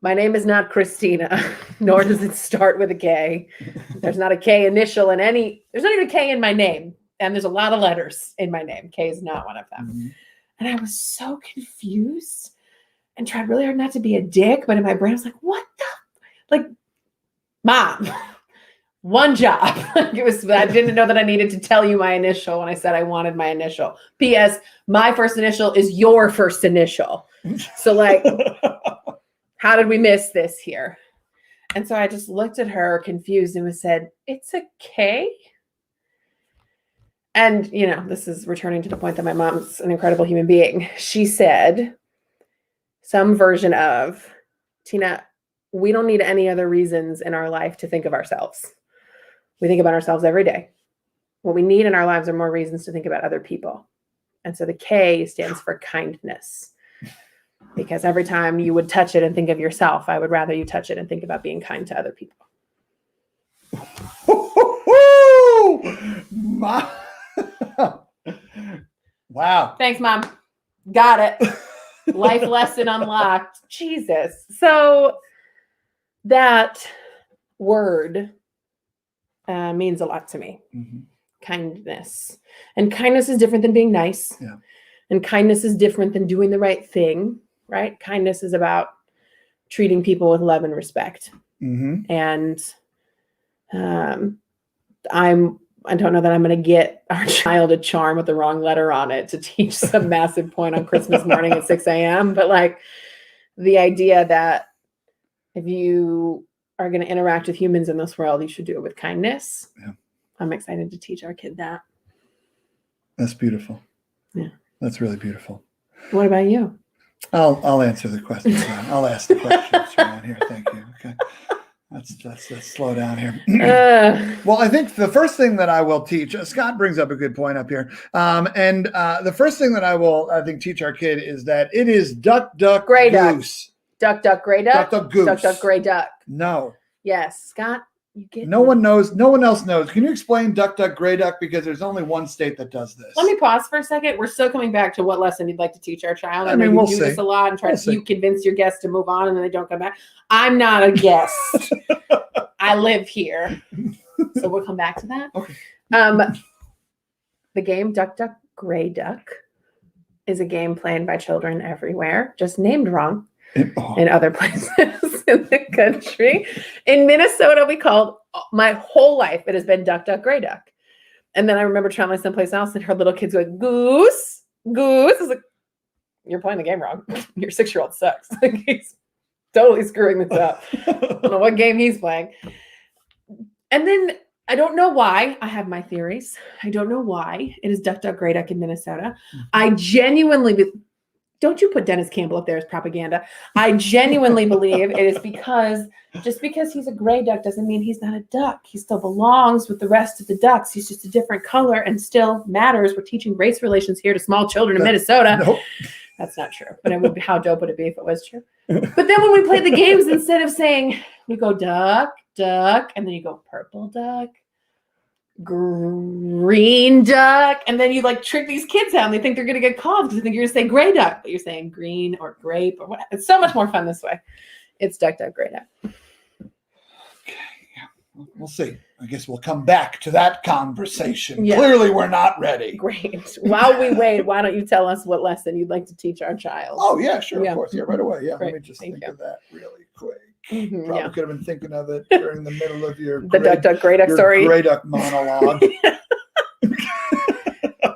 My name is not Christina, nor does it start with a K. There's not a K initial in there's not even a K in my name. And there's a lot of letters in my name. K is not one of them. And I was so confused and tried really hard not to be a dick. But in my brain, I was like, what the? Like, Mom, one job. I didn't know that I needed to tell you my initial when I said I wanted my initial. P.S. My first initial is your first initial. So like, how did we miss this here? And so I just looked at her confused and said, it's a K? And, this is returning to the point that my mom's an incredible human being. She said some version of, Tina, we don't need any other reasons in our life to think of ourselves. We think about ourselves every day. What we need in our lives are more reasons to think about other people. And so the K stands for kindness. Because every time you would touch it and think of yourself, I would rather you touch it and think about being kind to other people. Wow. Thanks, Mom. Got it. Life lesson unlocked. Jesus. So that word means a lot to me. Kindness. And kindness is different than being nice. Yeah. And kindness is different than doing the right thing, right? Kindness is about treating people with love and respect. And I don't know that I'm going to get our child a charm with the wrong letter on it to teach some massive point on Christmas morning at 6 a.m. But like the idea that if you are going to interact with humans in this world, you should do it with kindness. Yeah. I'm excited to teach our kid that. That's beautiful. Yeah. That's really beautiful. What about you? I'll answer the questions. I'll ask the questions around here. Thank you. Okay. Let's slow down here. Well, I think the first thing that I will teach, Scott brings up a good point up here. And the first thing that I think, teach our kid is that it is duck, duck, Gray goose. Duck, duck, gray duck. Duck, duck, goose. Duck, duck, gray duck. No. Yes, Scott, you get No one knows. No one else knows. Can you explain duck, duck, gray duck? Because there's only one state that does this. Let me pause for a second. We're still coming back to what lesson you'd like to teach our child. I mean, we'll do see. this a lot and We'll see. you convince your guests to move on and then they don't come back. I'm not a guest. I live here. So we'll come back to that. Okay. The game Duck, Duck, Gray Duck is a game played by children everywhere, just named wrong in other places in the country. In Minnesota, we called my whole life, it has been Duck, Duck, Gray Duck. And then I remember traveling someplace else and heard little kids going, goose, goose. I was like, you're playing the game wrong. Your 6-year-old sucks. Like, he's totally screwing this up. I don't know what game he's playing. And then I don't know why. I have my theories. I don't know why it is Duck, Duck, Gray Duck in Minnesota. I genuinely, don't you put Dennis Campbell up there as propaganda. I genuinely believe it is because just because he's a gray duck doesn't mean he's not a duck. He still belongs with the rest of the ducks. He's just a different color and still matters. We're teaching race relations here to small children in Minnesota. Nope. That's not true. But it would be, how dope would it be if it was true? But then when we play the games, instead of saying, we go duck, duck, and then you go purple duck, green duck, and then you like trick these kids out and they think they're going to get called because they think you're going to say gray duck, but you're saying green or grape or whatever. It's so much more fun this way. It's Duck, Duck, Gray Duck. Okay, yeah. We'll see. I guess we'll come back to that conversation. Yeah. Clearly, we're not ready. Great. While we wait, why don't you tell us what lesson you'd like to teach our child? Oh, yeah, sure. Yeah. Of course. Yeah, right away. Yeah. Great. Let me just Thank think you. of that really quick. Mhm, Probably yeah. could have been thinking of it during the middle of your The Duck, Duck, Gray Duck your story. Gray Duck monologue.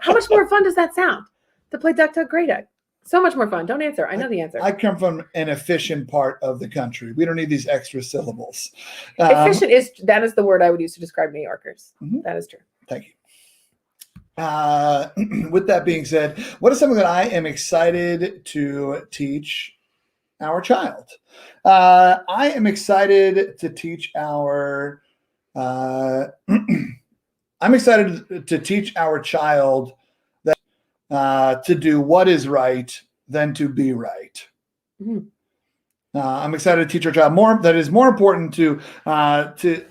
How much more fun does that sound to play Duck, Duck, Gray Duck? So much more fun. Don't answer. I know the answer. I come from an efficient part of the country. We don't need these extra syllables. Efficient that is the word I would use to describe New Yorkers. Mhm. That is true. Thank you. With that being said, what is something that I am excited to teach our child? I am excited to teach our I'm excited to teach our child that to do what is right than to be right. Mhm. I'm excited to teach our child more. That is more important to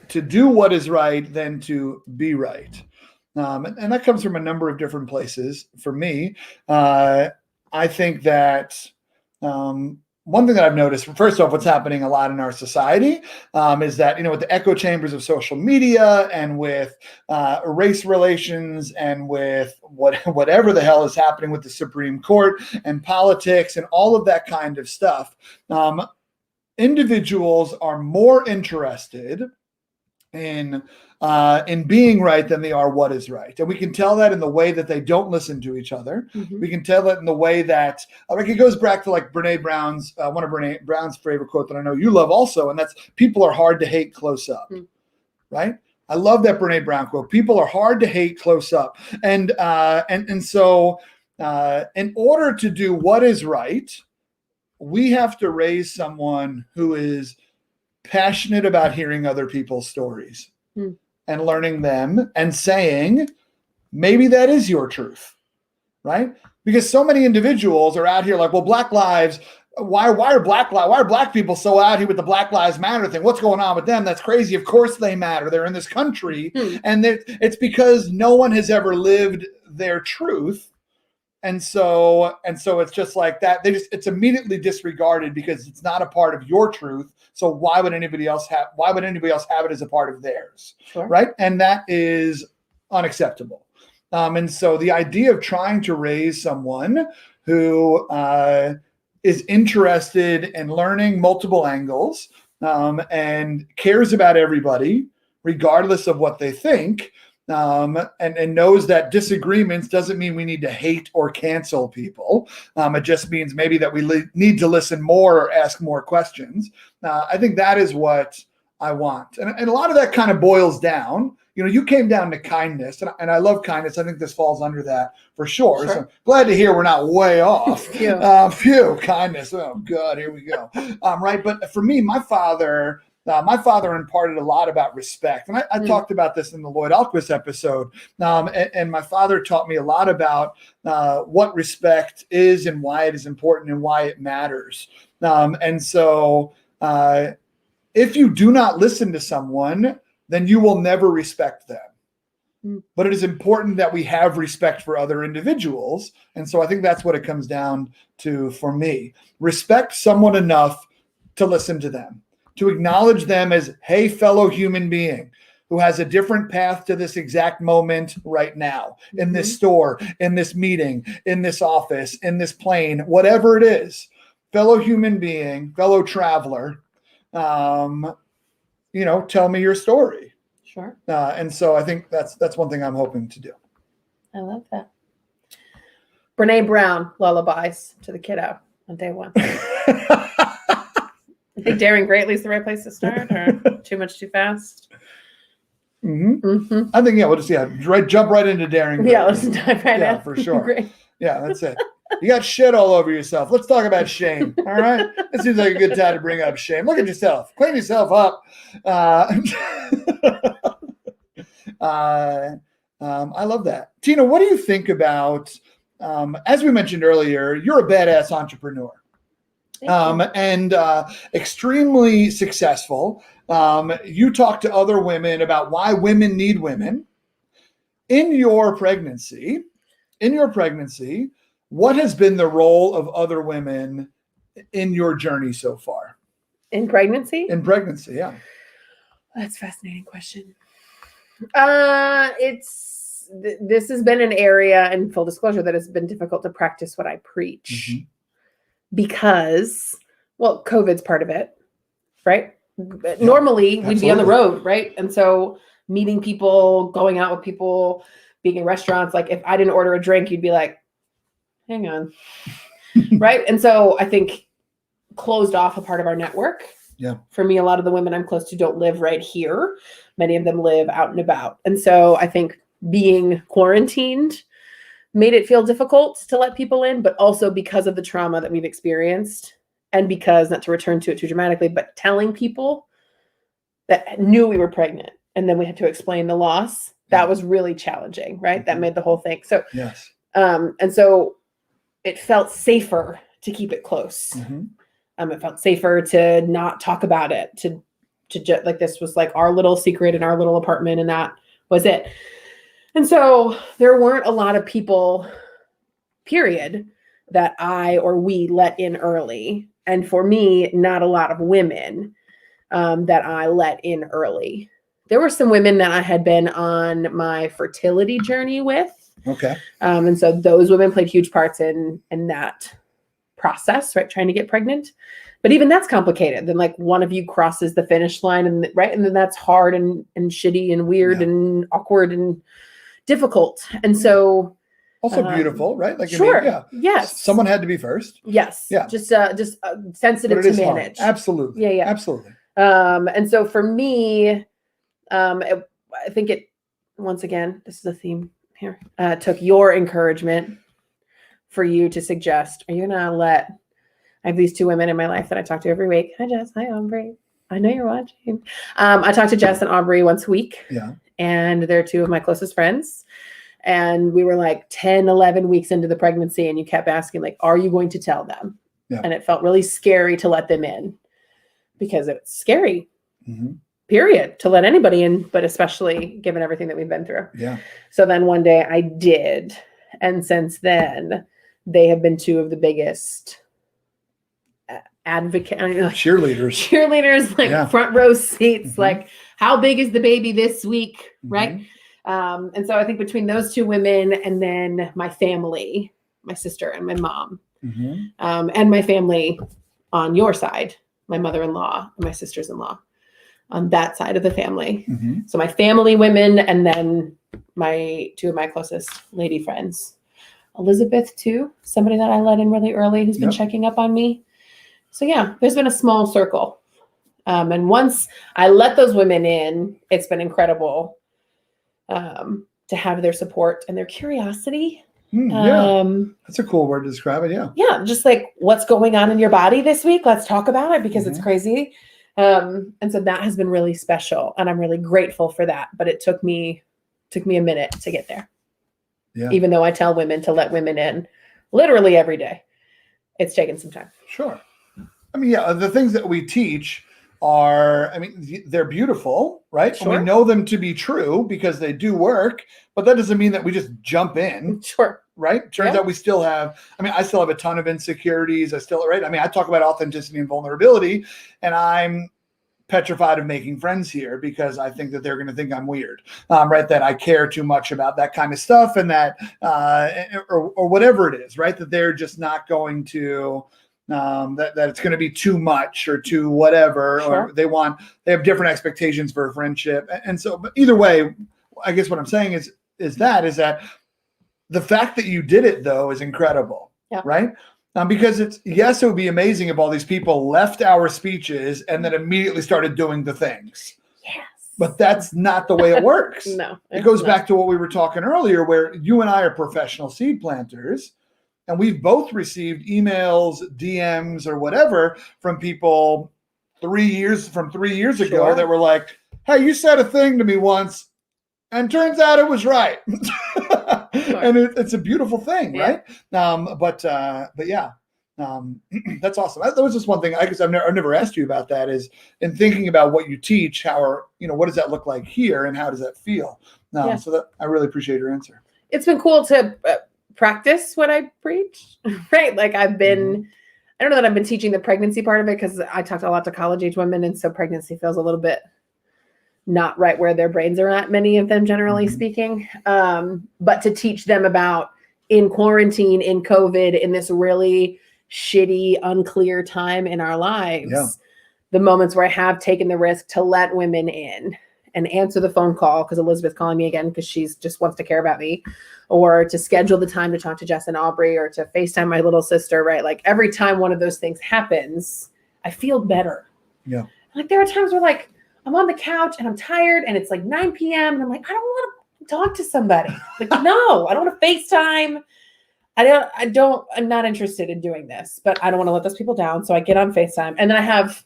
do what is right than to be right, and that comes from a number of different places. For me, I think that one thing that I've noticed, first off, what's happening a lot in our society is that, with the echo chambers of social media and with race relations and with whatever the hell is happening with the Supreme Court and politics and all of that kind of stuff, individuals are more interested in being right than they are what is right. And we can tell that in the way that they don't listen to each other. Mhm. We can tell that in the way that, it goes back to like Brene Brown's, one of Brene Brown's favorite quote that I know you love also, and that's, people are hard to hate close up, right? I love that Brene Brown quote. People are hard to hate close up. And so in order to do what is right, we have to raise someone who is passionate about hearing other people's stories and learning them and saying, maybe that is your truth, right? Because so many individuals are out here like, well, Black lives, why are Black people so out here with the Black Lives Matter thing? What's going on with them? That's crazy. Of course they matter. They're in this country. And it's because no one has ever lived their truth. And so it's just like that. It's immediately disregarded because it's not a part of your truth. So why would anybody else have it as a part of theirs? Sure. Right. And that is unacceptable. And so the idea of trying to raise someone who is interested in learning multiple angles and cares about everybody, regardless of what they think, and knows that disagreements doesn't mean we need to hate or cancel people. It just means maybe that we need to listen more or ask more questions. I think that is what I want. And a lot of that kind of boils down, you came down to kindness, and I love kindness. I think this falls under that for sure. So glad to hear we're not way off. Kindness. Oh God, here we go. Right. But for me, my father imparted a lot about respect. And I talked about this in the Lloyd Alquist episode. And my father taught me a lot about what respect is and why it is important and why it matters. And so if you do not listen to someone, then you will never respect them. But it is important that we have respect for other individuals. And so I think that's what it comes down to for me. Respect someone enough to listen to them, to acknowledge them as, hey, fellow human being who has a different path to this exact moment right now, in this store, in this meeting, in this office, in this plane, whatever it is, fellow human being, fellow traveler, tell me your story. Sure. And so I think that's one thing I'm hoping to do. I love that. Brene Brown lullabies to the kiddo on day one. I think Daring Greatly is the right place to start, or Too Much Too Fast. I think we'll just jump right into Daring Greatly. Yeah, let's dive right in. Yeah, for sure. Great. Yeah, that's it. You got shit all over yourself. Let's talk about shame. All right. It seems like a good time to bring up shame. Look at yourself. Clean yourself up. I love that. Tina, what do you think about, as we mentioned earlier, you're a badass entrepreneur. And extremely successful. You talk to other women about why women need women. In your pregnancy, what has been the role of other women in your journey so far? In pregnancy? In pregnancy, yeah. That's a fascinating question. This has been an area, in full disclosure, that has been difficult to practice what I preach because, well, COVID's part of it, right? Normally we'd be on the road, right? And so meeting people, going out with people, being in restaurants, like if I didn't order a drink, you'd be like, hang on. Right. And so I think closed off a part of our network. Yeah. For me, a lot of the women I'm close to don't live right here. Many of them live out and about. And so I think being quarantined made it feel difficult to let people in, but also because of the trauma that we've experienced, and because, not to return to it too dramatically, but telling people that knew we were pregnant and then we had to explain the loss, that was really challenging, right? That made the whole thing. So, yes. And so it felt safer to keep it close. It felt safer to not talk about it, to just like, this was like our little secret in our little apartment, and that was it. And so there weren't a lot of people, period, that I or we let in early. And for me, not a lot of women that I let in early. There were some women that I had been on my fertility journey with. Okay. And so those women played huge parts in that process, right? Trying to get pregnant. But even that's complicated. Then like one of you crosses the finish line, and right. And then that's hard and shitty and weird and awkward and difficult. And so also beautiful, right? Like, sure. I mean, yeah. Yes. Someone had to be first. Yes. Yeah. Just sensitive to manage. Hard. Absolutely. Yeah. Yeah. Absolutely. And so for me, I think it, once again, this is a theme here, took your encouragement for you to suggest, are you going to I have these two women in my life that I talk to every week. Hi, Jess. Hi, Aubrey. I know you're watching. I talk to Jess and Aubrey once a week. Yeah. And they're two of my closest friends. And we were like 10, 11 weeks into the pregnancy, and you kept asking, like, are you going to tell them? Yeah. And it felt really scary to let them in, because it's scary, period, to let anybody in, but especially given everything that we've been through. Yeah. So then one day I did. And since then, they have been two of the biggest cheerleaders, like front row seats, like, how big is the baby this week? Right. And so I think between those two women, and then my family, my sister and my mom, and my family on your side, my mother-in-law and my sisters-in-law on that side of the family. So my family women, and then two of my closest lady friends, Elizabeth too, somebody that I let in really early, who's been checking up on me. So yeah, there's been a small circle And once I let those women in, it's been incredible to have their support and their curiosity. Yeah, that's a cool word to describe it. Yeah. Yeah, just like what's going on in your body this week. Let's talk about it because it's crazy. And so that has been really special, and I'm really grateful for that. But it took me a minute to get there. Yeah. Even though I tell women to let women in literally every day, it's taken some time. Sure. I mean, yeah, the things that we teach are, I mean, they're beautiful, right? Sure. And we know them to be true because they do work, but that doesn't mean that we just jump in. Sure. Right? Turns out we still have, I mean, I still have a ton of insecurities. Right? I mean, I talk about authenticity and vulnerability, and I'm petrified of making friends here because I think that they're going to think I'm weird, right? That I care too much about that kind of stuff, and that, or whatever it is, right? That they're just not going to, that it's going to be too much or too whatever, Sure. or they have different expectations for a friendship. And so, but either way, I guess what I'm saying is that the fact that you did it though is incredible, right? Because it would be amazing if all these people left our speeches and then immediately started doing the things. Yes. But that's not the way it works. No. It goes back to what we were talking earlier, where you and I are professional seed planters, and we've both received emails, DMs, or whatever from people 3 years ago that were like, hey, you said a thing to me once, and turns out it was right. Sure. And it's a beautiful thing, right? But yeah, that's awesome. That was just one thing. I guess I've never asked you about that. Is in thinking about what you teach, what does that look like here, and how does that feel? So that I really appreciate your answer. It's been cool to practice what I preach, right? Like I've been. I don't know that I've been teaching the pregnancy part of it because I talked a lot to college age women, and so pregnancy feels a little bit not right where their brains are at, many of them generally speaking. But to teach them about in quarantine, in COVID, in this really shitty, unclear time in our lives, the moments where I have taken the risk to let women in and answer the phone call because Elizabeth's calling me again because she's just wants to care about me, or to schedule the time to talk to Jess and Aubrey, or to FaceTime my little sister, right? Like every time one of those things happens, I feel better. Yeah. Like there are times where like, I'm on the couch and I'm tired and it's like 9 p.m. and I'm like, I don't want to talk to somebody. Like, no, I don't want to FaceTime. I'm not interested in doing this, but I don't want to let those people down. So I get on FaceTime and then I have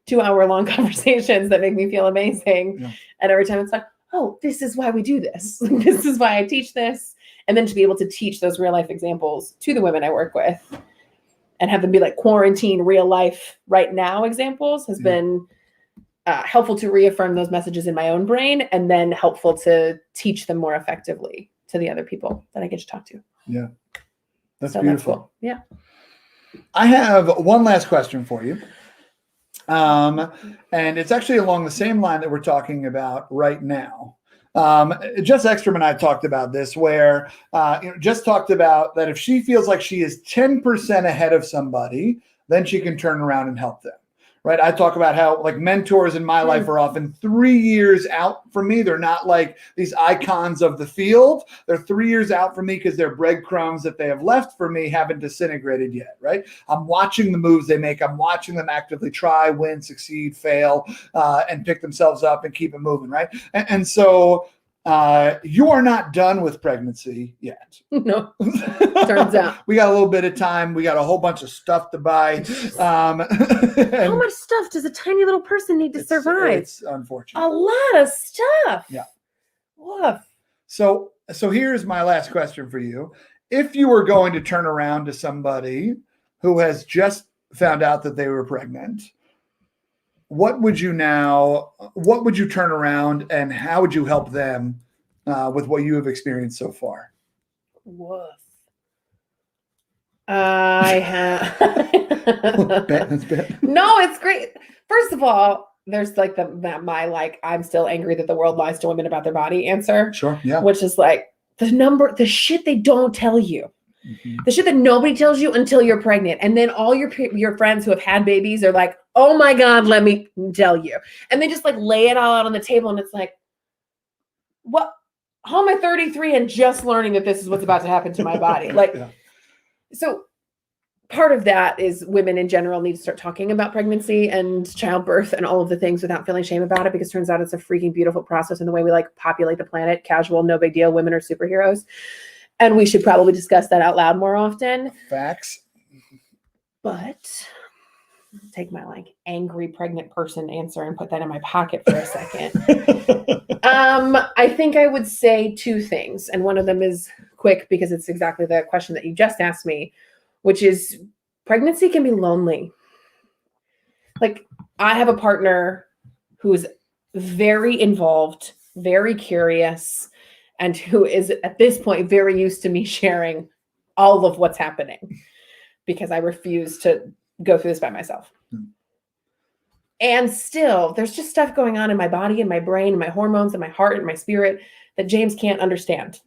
2-hour-long conversations that make me feel amazing. Yeah. And every time it's like, oh, this is why we do this. This is why I teach this. And then to be able to teach those real life examples to the women I work with and have them be like quarantine, real life, right now examples has been helpful to reaffirm those messages in my own brain, and then helpful to teach them more effectively to the other people that I get to talk to. Yeah. That's beautiful. That's cool. Yeah. I have one last question for you. And it's actually along the same line that we're talking about right now. Jess Ekstrom and I talked about this, where Jess talked about that if she feels like she is 10% ahead of somebody, then she can turn around and help them. Right. I talk about how like mentors in my life are often 3 years out from me. They're not like these icons of the field. They're 3 years out from me because their breadcrumbs that they have left for me haven't disintegrated yet. Right. I'm watching the moves they make. I'm watching them actively try, win, succeed, fail, and pick themselves up and keep it moving. Right. And so you are not done with pregnancy yet. No, turns out. We got a little bit of time. We got a whole bunch of stuff to buy. How much stuff does a tiny little person need to survive? It's unfortunate. A lot of stuff. Yeah. Woof. So here's my last question for you. If you were going to turn around to somebody who has just found out that they were pregnant, what would you turn around and how would you help them with what you have experienced so far? Woof. I have. That's bad. No, it's great. First of all, there's like I'm still angry that the world lies to women about their body answer. Sure. Yeah. Which is like the shit they don't tell you. Mm-hmm. The shit that nobody tells you until you're pregnant. And then all your friends who have had babies are like, oh my God, let me tell you. And they just like lay it all out on the table. And it's like, what? How am I 33 and just learning that this is what's about to happen to my body? Like, So part of that is women in general need to start talking about pregnancy and childbirth and all of the things without feeling shame about it, because it turns out it's a freaking beautiful process in the way we like populate the planet. Casual, no big deal. Women are superheroes. And we should probably discuss that out loud more often. Facts. But take my like angry pregnant person answer and put that in my pocket for a second. I think I would say two things. And one of them is quick because it's exactly the question that you just asked me, which is pregnancy can be lonely. Like, I have a partner who is very involved, very curious, and who is at this point very used to me sharing all of what's happening because I refuse to go through this by myself. And still, there's just stuff going on in my body and my brain and my hormones and my heart and my spirit that James can't understand.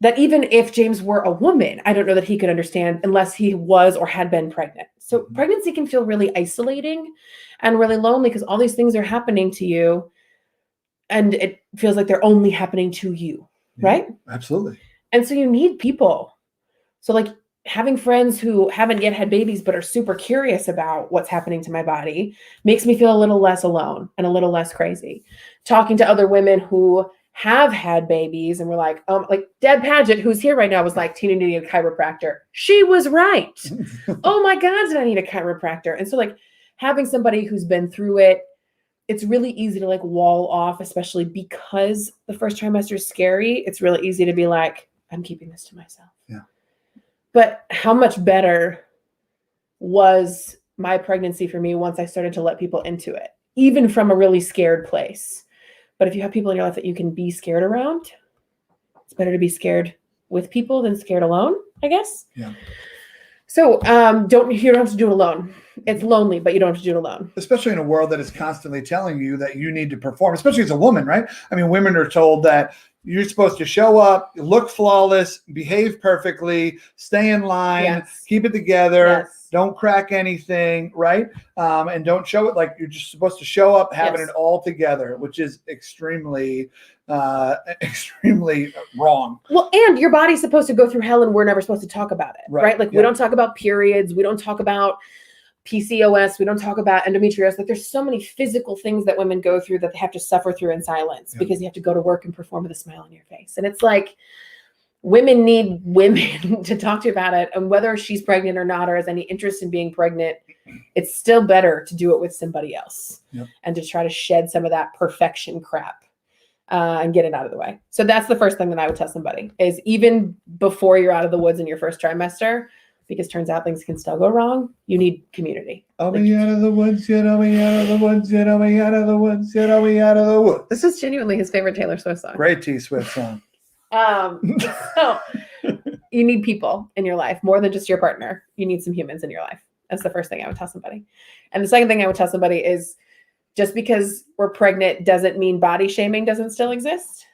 That even if James were a woman, I don't know that he could understand unless he was or had been pregnant. So pregnancy can feel really isolating and really lonely because all these things are happening to you and it feels like they're only happening to you, right? Absolutely. And so you need people. So like having friends who haven't yet had babies but are super curious about what's happening to my body makes me feel a little less alone and a little less crazy. Talking to other women who have had babies and we're like Deb Paget, who's here right now, was like, Tina needed a chiropractor. She was right. Oh my God, did I need a chiropractor? And so like having somebody who's been through it, it's really easy to like wall off, especially because the first trimester is scary. It's really easy to be like, I'm keeping this to myself. Yeah. But how much better was my pregnancy for me once I started to let people into it, even from a really scared place. But if you have people in your life that you can be scared around, it's better to be scared with people than scared alone, I guess. Yeah. So you don't have to do it alone. It's lonely, but you don't have to do it alone. Especially in a world that is constantly telling you that you need to perform, especially as a woman, right? I mean, women are told that you're supposed to show up, look flawless, behave perfectly, stay in line, keep it together, don't crack anything, right? And don't show it like you're just supposed to show up having it all together, which is extremely wrong. Well, and your body's supposed to go through hell and we're never supposed to talk about it, right? Like we don't talk about periods. We don't talk about PCOS. We don't talk about endometriosis. Like there's so many physical things that women go through that they have to suffer through in silence because you have to go to work and perform with a smile on your face. And it's like women need women to talk to about it. And whether she's pregnant or not, or has any interest in being pregnant, it's still better to do it with somebody else and to try to shed some of that perfection crap and get it out of the way. So that's the first thing that I would tell somebody is even before you're out of the woods in your first trimester, because turns out things can still go wrong, you need community. Are we out of the woods yet? Are we out of the woods yet? Are we out of the woods yet? Are we out of the woods? This is genuinely his favorite Taylor Swift song. Great T Swift song. So you need people in your life more than just your partner. You need some humans in your life. That's the first thing I would tell somebody. And the second thing I would tell somebody is just because we're pregnant doesn't mean body shaming doesn't still exist.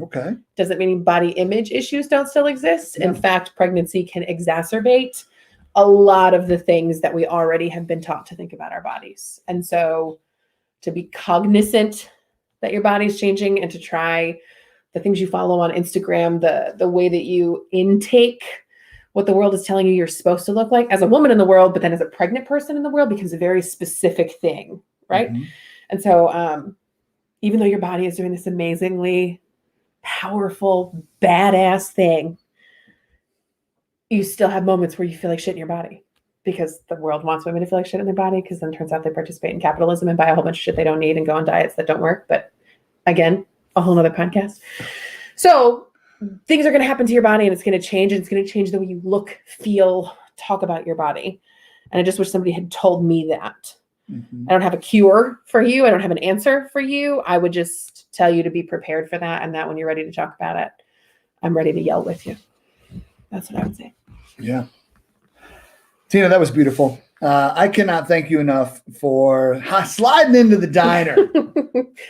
Okay. Doesn't mean body image issues don't still exist. In fact, pregnancy can exacerbate a lot of the things that we already have been taught to think about our bodies. And so to be cognizant that your body's changing and to try the things you follow on Instagram, the way that you intake what the world is telling you you're supposed to look like as a woman in the world, but then as a pregnant person in the world becomes a very specific thing, right? Mm-hmm. And so even though your body is doing this amazingly powerful, badass thing, you still have moments where you feel like shit in your body because the world wants women to feel like shit in their body because then it turns out they participate in capitalism and buy a whole bunch of shit they don't need and go on diets that don't work. But again, a whole nother podcast. So things are going to happen to your body and it's going to change, and it's going to change the way you look, feel, talk about your body. And I just wish somebody had told me that. Mm-hmm. I don't have a cure for you. I don't have an answer for you. I would just tell you to be prepared for that, and that when you're ready to talk about it, I'm ready to yell with you. That's what I would say. Yeah. Tina, that was beautiful. I cannot thank you enough for sliding into the diner.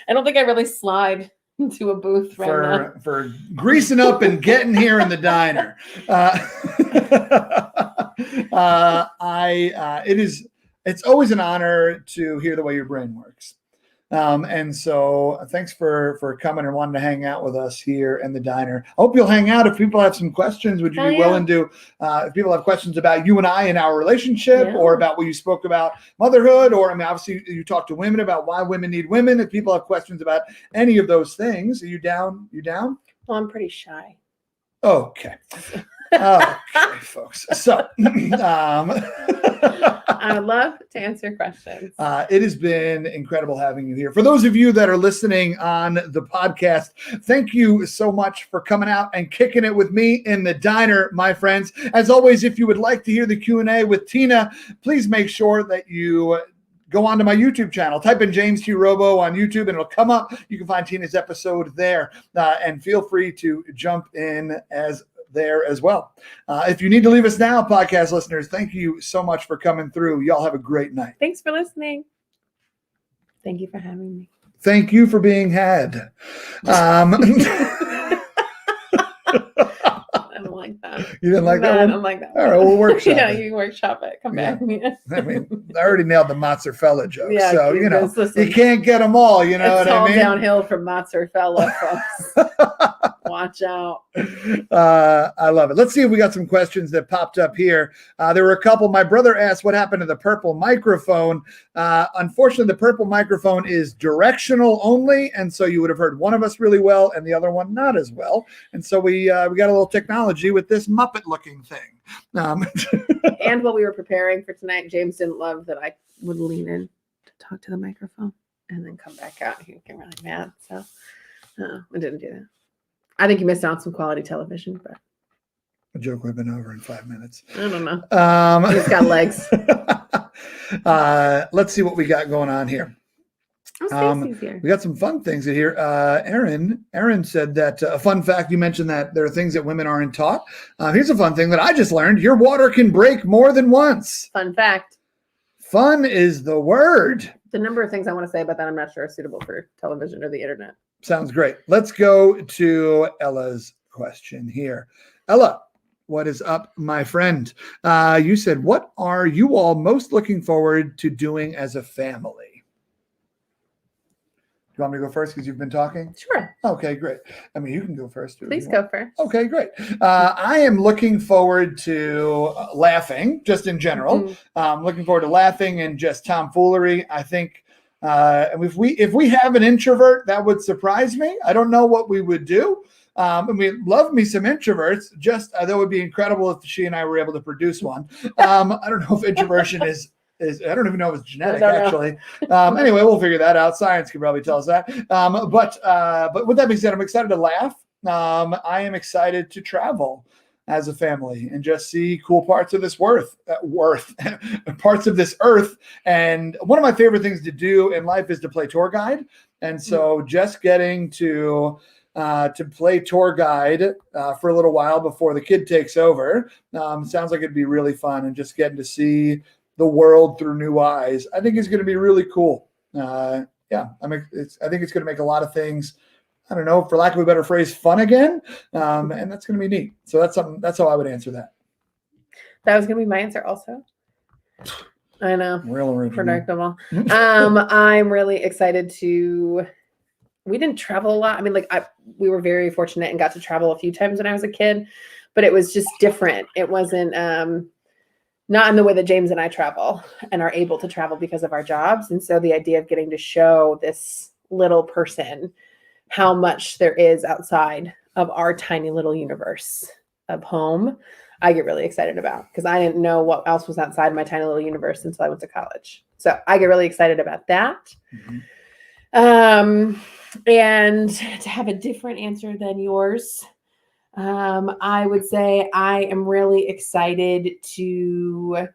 I don't think I really slide into a booth right now. For greasing up and getting here in the diner. It's always an honor to hear the way your brain works. And so thanks for coming and wanting to hang out with us here in the diner. I hope you'll hang out. If people have some questions, would you be willing to, if people have questions about you and I and our relationship, or about what you spoke about motherhood, or I mean, obviously you talk to women about why women need women. If people have questions about any of those things, are you down? You down? Well, I'm pretty shy. Okay. Okay, folks. So I would love to answer questions. It has been incredible having you here. For those of you that are listening on the podcast, thank you so much for coming out and kicking it with me in the diner, my friends. As always, if you would like to hear the Q&A with Tina, please make sure that you go onto my YouTube channel. Type in James T. Robo on YouTube and it'll come up. You can find Tina's episode there. And feel free to jump in there as well. If you need to leave us now, podcast listeners, thank you so much for coming through. Y'all have a great night. Thanks for listening. Thank you for having me. Thank you for being had. I don't like that. You didn't like that I one? don't like that. All right, we'll workshop Yeah, it. you workshop it. Come Yeah. back. I mean, I already nailed the mozzarella joke, Yeah, so you know listen, you can't get them all. You know it's what all I mean? downhill from mozzarella, folks. Watch out. I love it. Let's see if we got some questions that popped up here. There were a couple. My brother asked what happened to the purple microphone. Unfortunately, the purple microphone is directional only, and so you would have heard one of us really well and the other one not as well. And so we got a little technology with this Muppet-looking thing. And while we were preparing for tonight, James didn't love that I would lean in to talk to the microphone and then come back out. He would get really mad. So I didn't do that. I think you missed out on some quality television, but A joke would have been over in 5 minutes. I don't know. He's got legs. Let's see what we got going on here. Oh, Stacey's here. We got some fun things in here. Aaron said that a fun fact, you mentioned that there are things that women aren't taught. Here's a fun thing that I just learned. Your water can break more than once. Fun fact. Fun is the word. The number of things I want to say about that, I'm not sure are suitable for television or the internet. Sounds great. Let's go to Ella's question here. Ella, what is up, my friend? You said, what are you all most looking forward to doing as a family? You want me to go first because you've been talking? Sure. Okay, great. I mean, you can go first. Please go first. Okay, great. I am looking forward to laughing, just in general. Looking forward to laughing and just tomfoolery. I think if we have an introvert, that would surprise me. I don't know what we would do. And we love me some introverts. Just that would be incredible if she and I were able to produce one. I don't know if introversion is I don't even know if it's genetic, actually. Anyway, we'll figure that out. Science can probably tell us that. But with that being said, I'm excited to laugh. I am excited to travel as a family and just see cool parts of this parts of this earth. And one of my favorite things to do in life is to play tour guide. And so just getting to play tour guide for a little while before the kid takes over sounds like it'd be really fun, and just getting to see the world through new eyes, I think is going to be really cool. I think it's going to make a lot of things, I don't know, for lack of a better phrase, fun again. And that's going to be neat. So that's how I would answer that. That was going to be my answer also. I know. Real original. Predictable. I'm really excited we didn't travel a lot. I mean, we were very fortunate and got to travel a few times when I was a kid, but it was just different. It wasn't, not in the way that James and I travel and are able to travel because of our jobs. And so the idea of getting to show this little person how much there is outside of our tiny little universe of home, I get really excited about, because I didn't know what else was outside my tiny little universe until I went to college. So I get really excited about that. And to have a different answer than yours, I would say I am really excited to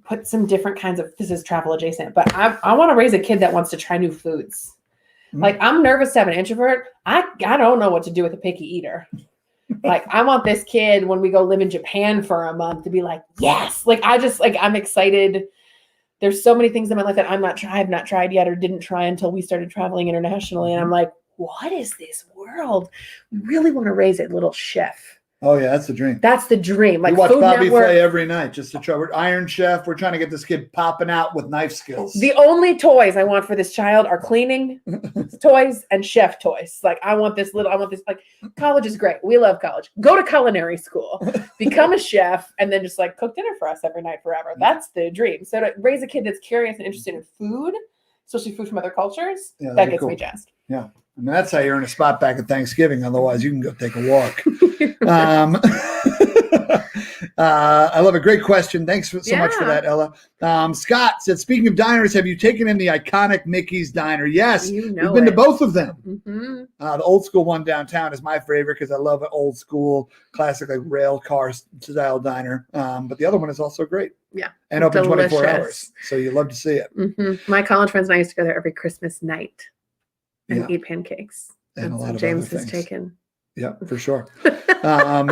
put some different kinds of, this is travel adjacent, but I want to raise a kid that wants to try new foods. Like, I'm nervous to have an introvert. I don't know what to do with a picky eater. Like, I want this kid, when we go live in Japan for a month, to be like, yes. Like, I'm excited. There's so many things in my life that I've not tried yet, or didn't try until we started traveling internationally. And I'm like, what is this world? We really want to raise a little chef Oh yeah, that's the dream. That's the dream. Like we watch Food Bobby Network. Flay every night just to try. We're Iron Chef. We're trying to get this kid popping out with knife skills. The only toys I want for this child are cleaning toys and chef toys. Like I want this. Like college is great. We love college. Go to culinary school, become a chef, and then just like cook dinner for us every night forever. That's the dream. So to raise a kid that's curious and interested in food, especially food from other cultures, that gets me jazzed. Yeah. I mean, that's how you earn a spot back at Thanksgiving. Otherwise, you can go take a walk. I love a great question. Thanks so much for that, Ella. Scott said, speaking of diners, have you taken in the iconic Mickey's Diner? Yes, we've been to both of them. Mm-hmm. The old school one downtown is my favorite because I love an old school classic like rail car style diner. But the other one is also great. Yeah. And open 24 hours. So you love to see it. Mm-hmm. My college friends and I used to go there every Christmas night and eat pancakes. And a lot of James other has things. taken. Yeah, for sure.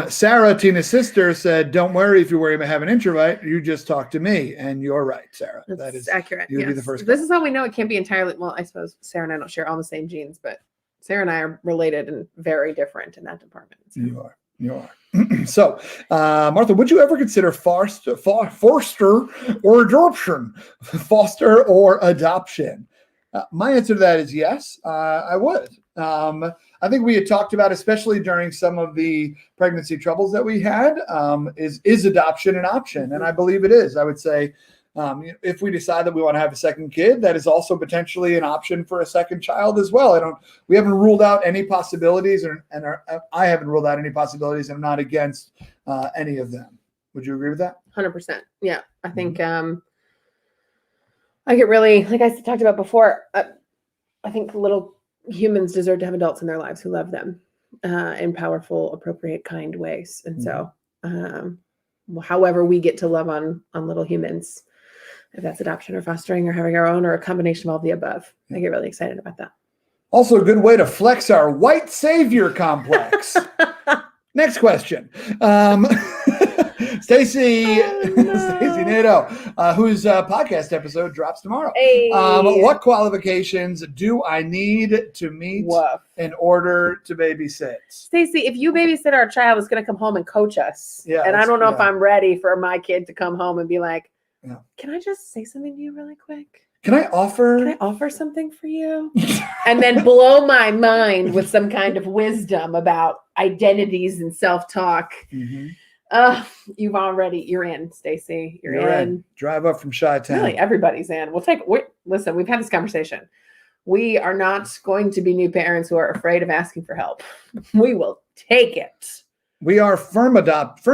Sarah, Tina's sister, said, don't worry if you're worried about having an introvert. You just talk to me. And you're right, Sarah. That is accurate. You'd be the first. This is how we know it can't be entirely. Well, I suppose Sarah and I don't share all the same genes, but Sarah and I are related and very different in that department. So. You are. So, Martha, would you ever consider foster or adoption? Foster or adoption? My answer to that is yes, I would. I think we had talked about, especially during some of the pregnancy troubles that we had, is adoption an option? And I believe it is. I would say if we decide that we want to have a second kid, that is also potentially an option for a second child as well. We haven't ruled out any possibilities, I haven't ruled out any possibilities, and I'm not against any of them. Would you agree with that? 100%. Yeah, I think I get really, like I talked about before, I think little humans deserve to have adults in their lives who love them in powerful, appropriate, kind ways. And so however we get to love on little humans, if that's adoption or fostering or having our own or a combination of all the above, I get really excited about that. Also a good way to flex our white savior complex. Next question. Stacy Nato, whose podcast episode drops tomorrow. Hey. What qualifications do I need to meet in order to babysit? Stacy, if you babysit our child, is going to come home and coach us. And I don't know if I'm ready for my kid to come home and be like, can I just say something to you really quick? Can I offer something for you? And then blow my mind with some kind of wisdom about identities and self-talk. You're in, Stacy. You're in. Drive up from Chi-Town. Really, everybody's in. Listen, we've had this conversation. We are not going to be new parents who are afraid of asking for help. We will take it. We are firm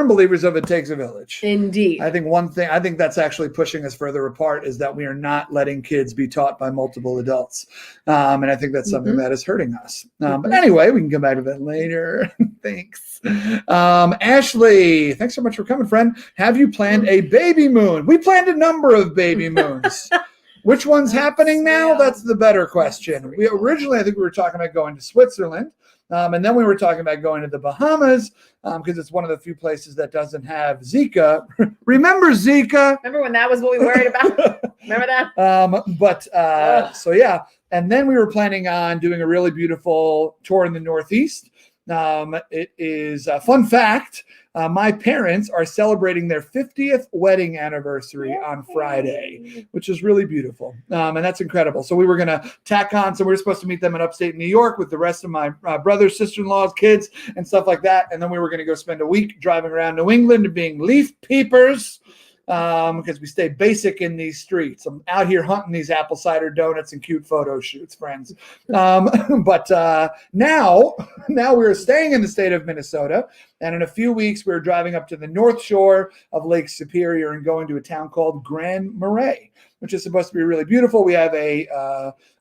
believers of it takes a village. Indeed. I think that's actually pushing us further apart is that we are not letting kids be taught by multiple adults. And I think that's something that is hurting us. But anyway, we can come back to that later. Thanks. Ashley, thanks so much for coming, friend. Have you planned a baby moon? We planned a number of baby moons. Which one's happening now? That's the better question. Originally, I think we were talking about going to Switzerland. And then we were talking about going to the Bahamas because it's one of the few places that doesn't have Zika. Remember Zika? Remember when that was what we worried about? Remember that? So yeah. And then we were planning on doing a really beautiful tour in the Northeast. It is a fun fact. My parents are celebrating their 50th wedding anniversary on Friday, which is really beautiful. And that's incredible. So we were going to tack on. So we were supposed to meet them in upstate New York with the rest of my brothers, sister-in-laws, kids, and stuff like that. And then we were going to go spend a week driving around New England and being leaf peepers. Because we stay basic in these streets. I'm out here hunting these apple cider donuts and cute photo shoots, friends. But now we're staying in the state of Minnesota, and in a few weeks we're driving up to the north shore of Lake Superior and going to a town called Grand Marais, which is supposed to be really beautiful. We have we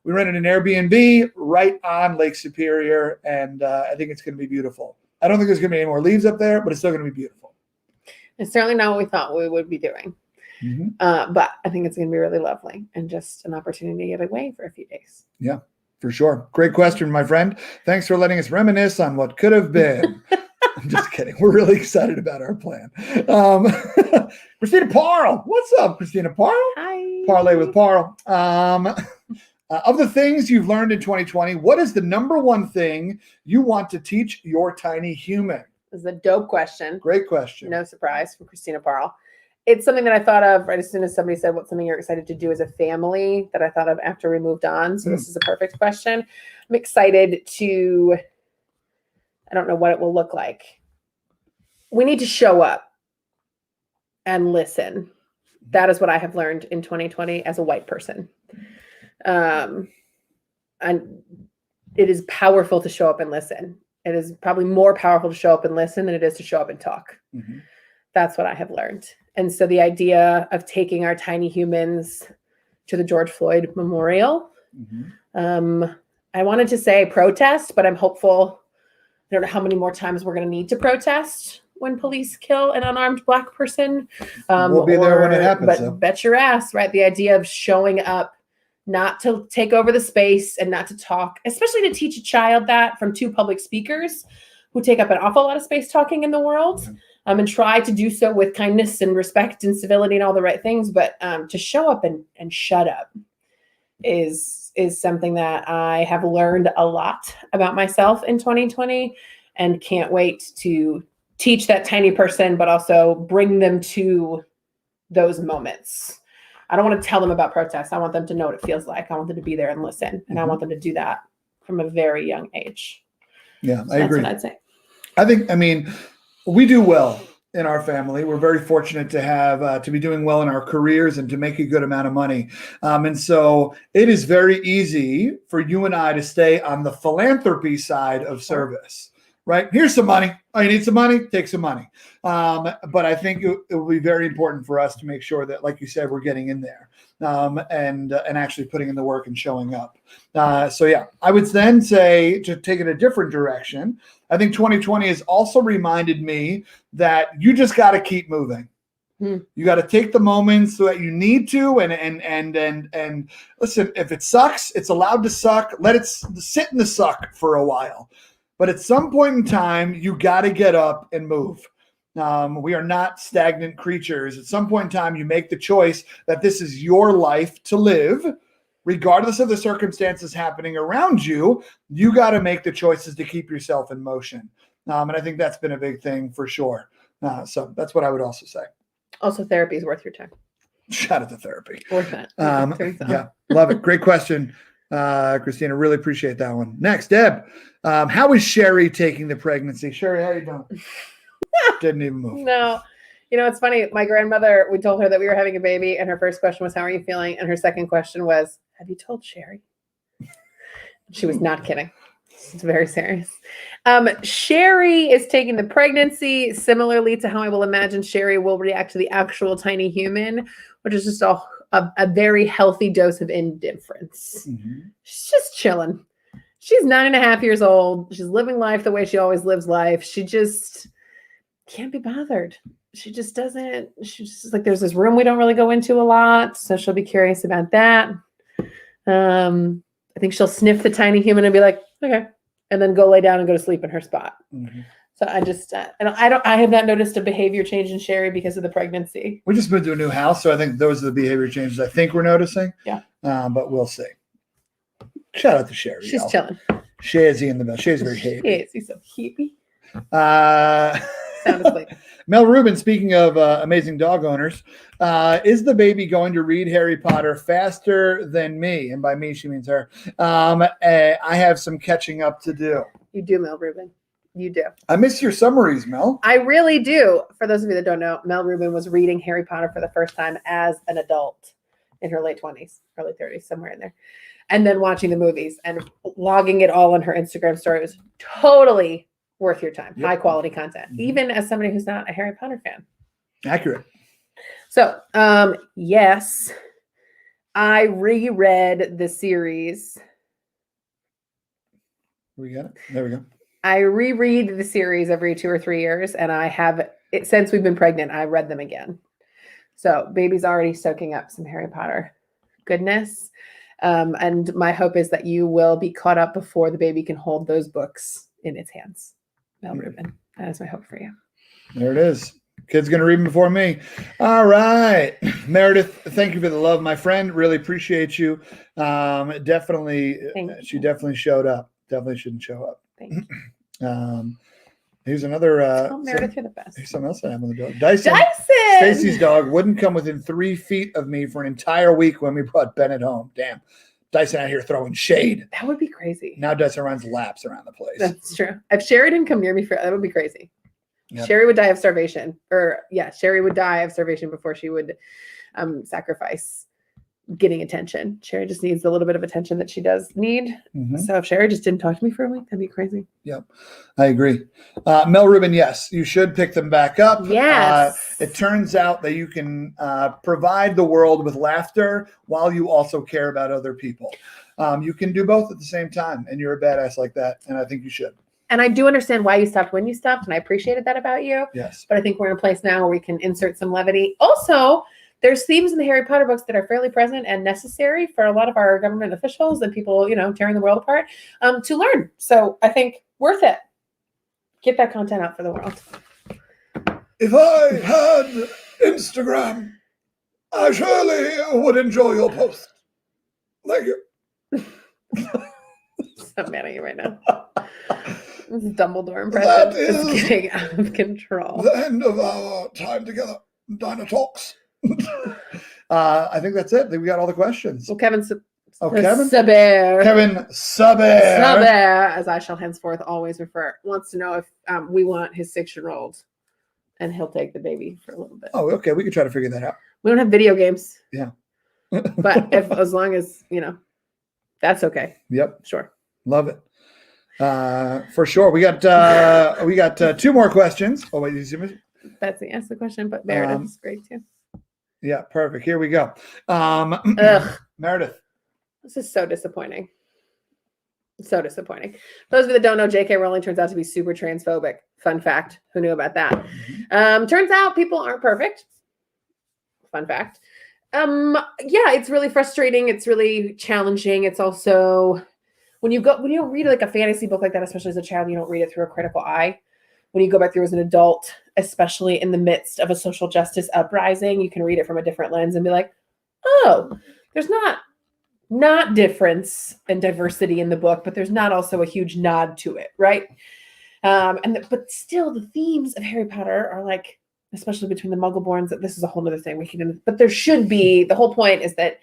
rented an Airbnb right on Lake Superior, and I think it's going to be beautiful. I don't think there's going to be any more leaves up there, but it's still going to be beautiful. It's certainly not what we thought we would be doing. But I think it's going to be really lovely and just an opportunity to get away for a few days. Yeah, for sure. Great question, my friend. Thanks for letting us reminisce on what could have been. I'm just kidding. We're really excited about our plan. Christina Parle. What's up, Christina Parle? Hi. Parlay with Parle. Of the things you've learned in 2020, what is the number one thing you want to teach your tiny human? This is a dope question. Great question. No surprise from Christina Parle. It's something that I thought of right as soon as somebody said what's something you're excited to do as a family that I thought of after we moved on. So this is a perfect question. I'm excited to, I don't know what it will look like. We need to show up and listen. That is what I have learned in 2020 as a white person. And it is powerful to show up and listen. It is probably more powerful to show up and listen than it is to show up and talk. Mm-hmm. That's what I have learned. And so the idea of taking our tiny humans to the George Floyd Memorial, I wanted to say protest, but I'm hopeful. I don't know how many more times we're going to need to protest when police kill an unarmed Black person. We'll be there when it happens. But bet your ass, right? The idea of showing up, not to take over the space and not to talk, especially to teach a child that from two public speakers who take up an awful lot of space talking in the world. And try to do so with kindness and respect and civility and all the right things. But to show up and shut up is something that I have learned a lot about myself in 2020 and can't wait to teach that tiny person, but also bring them to those moments. I don't want to tell them about protests. I want them to know what it feels like. I want them to be there and listen. And I want them to do that from a very young age. Yeah, So I agree. That's what I'd say. We do well in our family. We're very fortunate to have to be doing well in our careers and to make a good amount of money. And so it is very easy for you and I to stay on the philanthropy side of service, right? Here's some money. Oh, you need some money? Take some money. But I think it will be very important for us to make sure that, like you said, we're getting in there and actually putting in the work and showing up. So yeah, I would then say, to take it a different direction, I think 2020 has also reminded me that you just got to keep moving. You got to take the moments that you need to, and listen. If it sucks, it's allowed to suck. Let it sit in the suck for a while. But at some point in time, you got to get up and move. We are not stagnant creatures. At some point in time, you make the choice that this is your life to live. Regardless of the circumstances happening around you, you got to make the choices to keep yourself in motion. And I think that's been a big thing for sure. So that's what I would also say. Also, therapy is worth your time. Shout out to therapy. Worth it. Yeah, love it. Great question, Christina. Really appreciate that one. Next, Deb. How is Sherry taking the pregnancy? Sherry, how you doing? Didn't even move. No. You know, it's funny. My grandmother, we told her that we were having a baby, and her first question was, how are you feeling? And her second question was, have you told Sherry? She was not kidding. It's very serious. Sherry is taking the pregnancy similarly to how I will imagine Sherry will react to the actual tiny human, which is just a very healthy dose of indifference. She's just chilling. She's 9.5 years old. She's living life the way she always lives life. She just can't be bothered. She just doesn't. She's just like, there's this room we don't really go into a lot, so she'll be curious about that. I think she'll sniff the tiny human and be like, okay, and then go lay down and go to sleep in her spot. So I just, I have not noticed a behavior change in Sherry because of the pregnancy. We just moved to a new house, so I think those are the behavior changes I think we're noticing. Yeah. But we'll see. Shout out to Sherry. She's chilling. Shazzy in the middle. She's very happy. He is. He's so happy. Sound asleep. Mel Rubin, speaking of amazing dog owners, is the baby going to read Harry Potter faster than me? And by me, she means her. I have some catching up to do. You do, Mel Rubin. You do. I miss your summaries, Mel. I really do. For those of you that don't know, Mel Rubin was reading Harry Potter for the first time as an adult in her late 20s, early 30s, somewhere in there. And then watching the movies and logging it all on her Instagram story. It was totally worth your time. Yep. High quality content, even as somebody who's not a Harry Potter fan. Accurate. So, yes, I reread the series. We got it. There we go. I reread the series every 2 or 3 years, and I have it since we've been pregnant. I read them again. So, baby's already soaking up some Harry Potter goodness. And my hope is that you will be caught up before the baby can hold those books in its hands. Mel Rubin. That is my hope for you. There it is. Kid's going to read them before me. All right. Meredith, thank you for the love, my friend. Really appreciate you. Definitely, she definitely showed up. Definitely shouldn't show up. Thank you. Here's another. Oh, Meredith, you're the best. Here's something else I have on the dog. Dyson. Dyson! Stacy's dog wouldn't come within 3 feet of me for an entire week when we brought Bennett home. Damn. Dyson out here throwing shade. That would be crazy. Now Dyson runs laps around the place. That's true. If Sherry didn't come near me, that would be crazy. Yep. Sherry would die of starvation. Sherry would die of starvation before she would sacrifice getting attention. Sherry just needs a little bit of attention that she does need. Mm-hmm. So if Sherry just didn't talk to me for a week, that'd be crazy. Yep, I agree. Mel Rubin, yes, you should pick them back up. Yes. It turns out that you can provide the world with laughter while you also care about other people. You can do both at the same time, and you're a badass like that, and I think you should. And I do understand why you stopped when you stopped, and I appreciated that about you. Yes. But I think we're in a place now where we can insert some levity. Also, there's themes in the Harry Potter books that are fairly present and necessary for a lot of our government officials and people, tearing the world apart, to learn. So I think worth it. Get that content out for the world. If I had Instagram, I surely would enjoy your post. Thank you. I'm mad at you right now. This is Dumbledore impression. That is it's getting out of control. The end of our time together. Diner Talks. I think that's it. I think we got all the questions. Well, Kevin Kevin? Saber. Kevin Saber. Saber, as I shall henceforth always refer, wants to know if we want his 6-year-old, and he'll take the baby for a little bit. Oh, okay. We can try to figure that out. We don't have video games. Yeah. But as long as, that's okay. Yep. Sure. Love it. For sure. We got 2 more questions. Oh, wait, you see me? Betsy asked the question, but Meredith's great too. Yeah, perfect. Here we go. Meredith. This is so disappointing. So disappointing. For those of you that don't know, J.K. Rowling turns out to be super transphobic. Fun fact. Who knew about that? Mm-hmm. Turns out people aren't perfect. Fun fact. It's really frustrating. It's really challenging. It's also when you read like a fantasy book like that, especially as a child, you don't read it through a critical eye. When you go back through as an adult, especially in the midst of a social justice uprising, you can read it from a different lens and be like, oh, there's not difference and diversity in the book, but there's not also a huge nod to it, right? But still, the themes of Harry Potter are like, especially between the Muggleborns, that this is a whole other thing but there should be, the whole point is that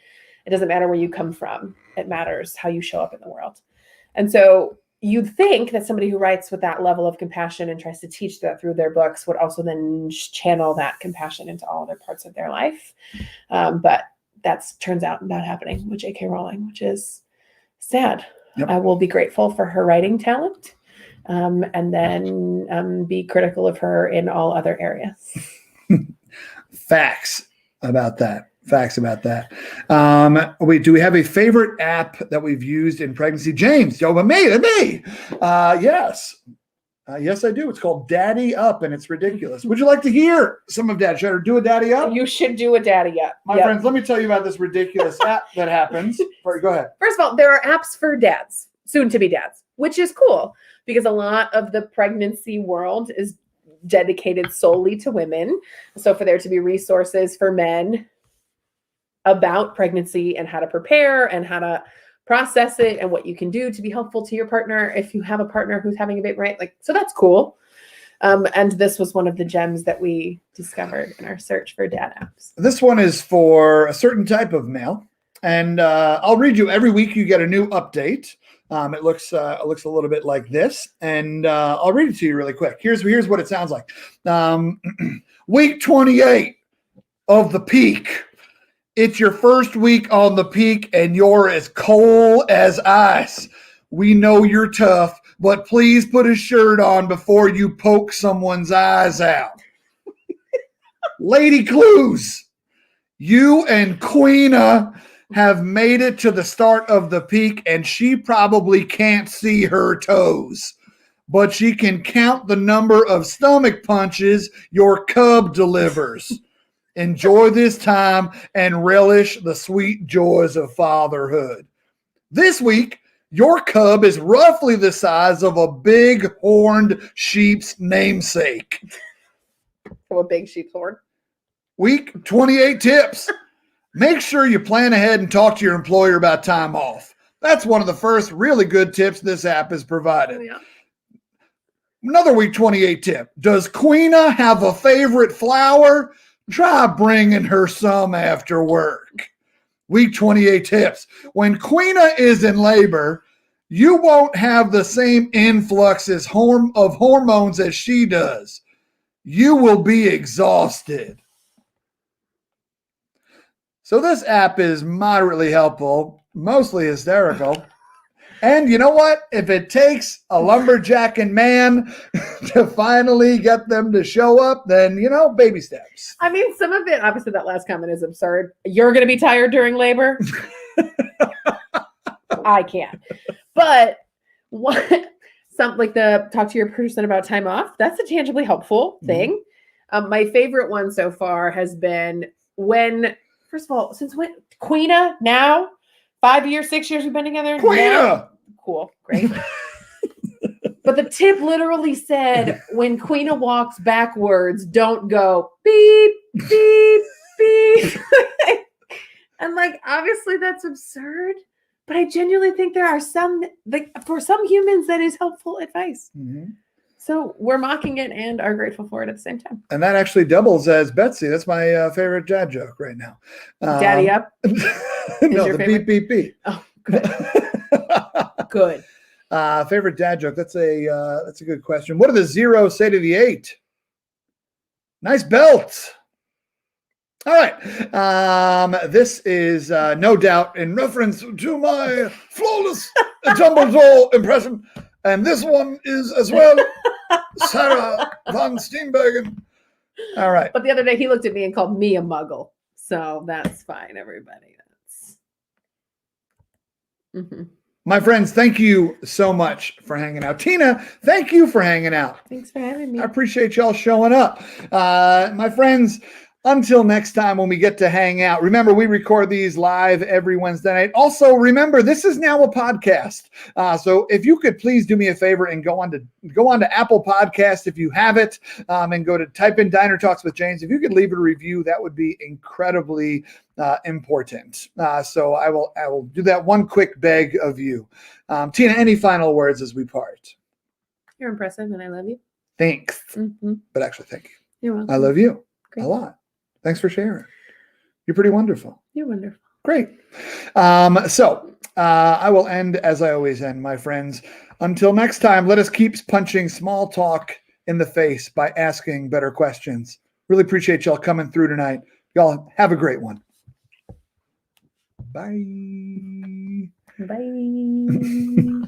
it doesn't matter where you come from. It matters how you show up in the world. And so you'd think that somebody who writes with that level of compassion and tries to teach that through their books would also then channel that compassion into all other parts of their life. But that turns out not happening with J.K. Rowling, which is sad. Yep. I will be grateful for her writing talent, and then be critical of her in all other areas. Facts about that. Do we have a favorite app that we've used in pregnancy? James, me. Yes. Yes, I do. It's called Daddy Up, and it's ridiculous. Would you like to hear some of that? Should I do a Daddy Up? You should do a Daddy Up. My friends, let me tell you about this ridiculous app that happens. Go ahead. First of all, there are apps for dads, soon-to-be dads, which is cool because a lot of the pregnancy world is dedicated solely to women. So for there to be resources for men about pregnancy and how to prepare and how to process it and what you can do to be helpful to your partner if you have a partner who's having a baby, right? So that's cool. And this was one of the gems that we discovered in our search for dad apps. This one is for a certain type of male, and I'll read you every week. You get a new update. It looks a little bit like this, and I'll read it to you really quick. Here's what it sounds like. Week 28 of the peak. It's your first week on the peak, and you're as cold as ice. We know you're tough, but please put a shirt on before you poke someone's eyes out. Lady Clues, you and Queena have made it to the start of the peak, and she probably can't see her toes, but she can count the number of stomach punches your cub delivers. Enjoy this time and relish the sweet joys of fatherhood. This week, your cub is roughly the size of a big horned sheep's namesake. So a big sheep's horn. Week 28 tips. Make sure you plan ahead and talk to your employer about time off. That's one of the first really good tips this app has provided. Yeah. Another week 28 tip. Does Queena have a favorite flower? Try bringing her some after work. Week 28 tips. When Queena is in labor, you won't have the same influx of hormones as she does. You will be exhausted. So this app is moderately helpful, mostly hysterical. And you know what? If it takes a lumberjacking man to finally get them to show up, then, baby steps. I mean, some of it, obviously that last comment is absurd. You're going to be tired during labor? I can't. But like the talk to your person about time off, that's a tangibly helpful thing. My favorite one so far has been first of all, since when? Queena now? 5 years, 6 years we've been together? Queena! Cool, great. But the tip literally said, when Queena walks backwards, don't go beep, beep, beep. And obviously that's absurd, but I genuinely think there are some, for some humans, that is helpful advice. Mm-hmm. So we're mocking it and are grateful for it at the same time. And that actually doubles as Betsy. That's my favorite dad joke right now. Daddy up? No, the beep, beep, beep. Oh, good. Good. Favorite dad joke. That's a good question. What do the 0 say to the 8? Nice belt. All right. This is no doubt in reference to my flawless Dumbledore impression. And this one is as well Sarah VanSteenbergen. All right. But the other day he looked at me and called me a muggle. So that's fine, everybody. Mm-hmm. My friends, thank you so much for hanging out. Tina, thank you for hanging out. Thanks for having me. I appreciate y'all showing up. My friends, until next time when we get to hang out, remember we record these live every Wednesday night. Also, remember this is now a podcast. So if you could please do me a favor and go on to Apple Podcast if you have it, and type in Diner Talks with James. If you could leave a review, that would be incredibly important. So I will do that one quick beg of you. Tina, any final words as we part? You're impressive and I love you. Thanks. Mm-hmm. But actually, thank you. You're welcome. I love you Great. a lot. Thanks for sharing. You're pretty wonderful. You're wonderful. Great. So I will end as I always end, my friends. Until next time, let us keep punching small talk in the face by asking better questions. Really appreciate y'all coming through tonight. Y'all have a great one. Bye. Bye.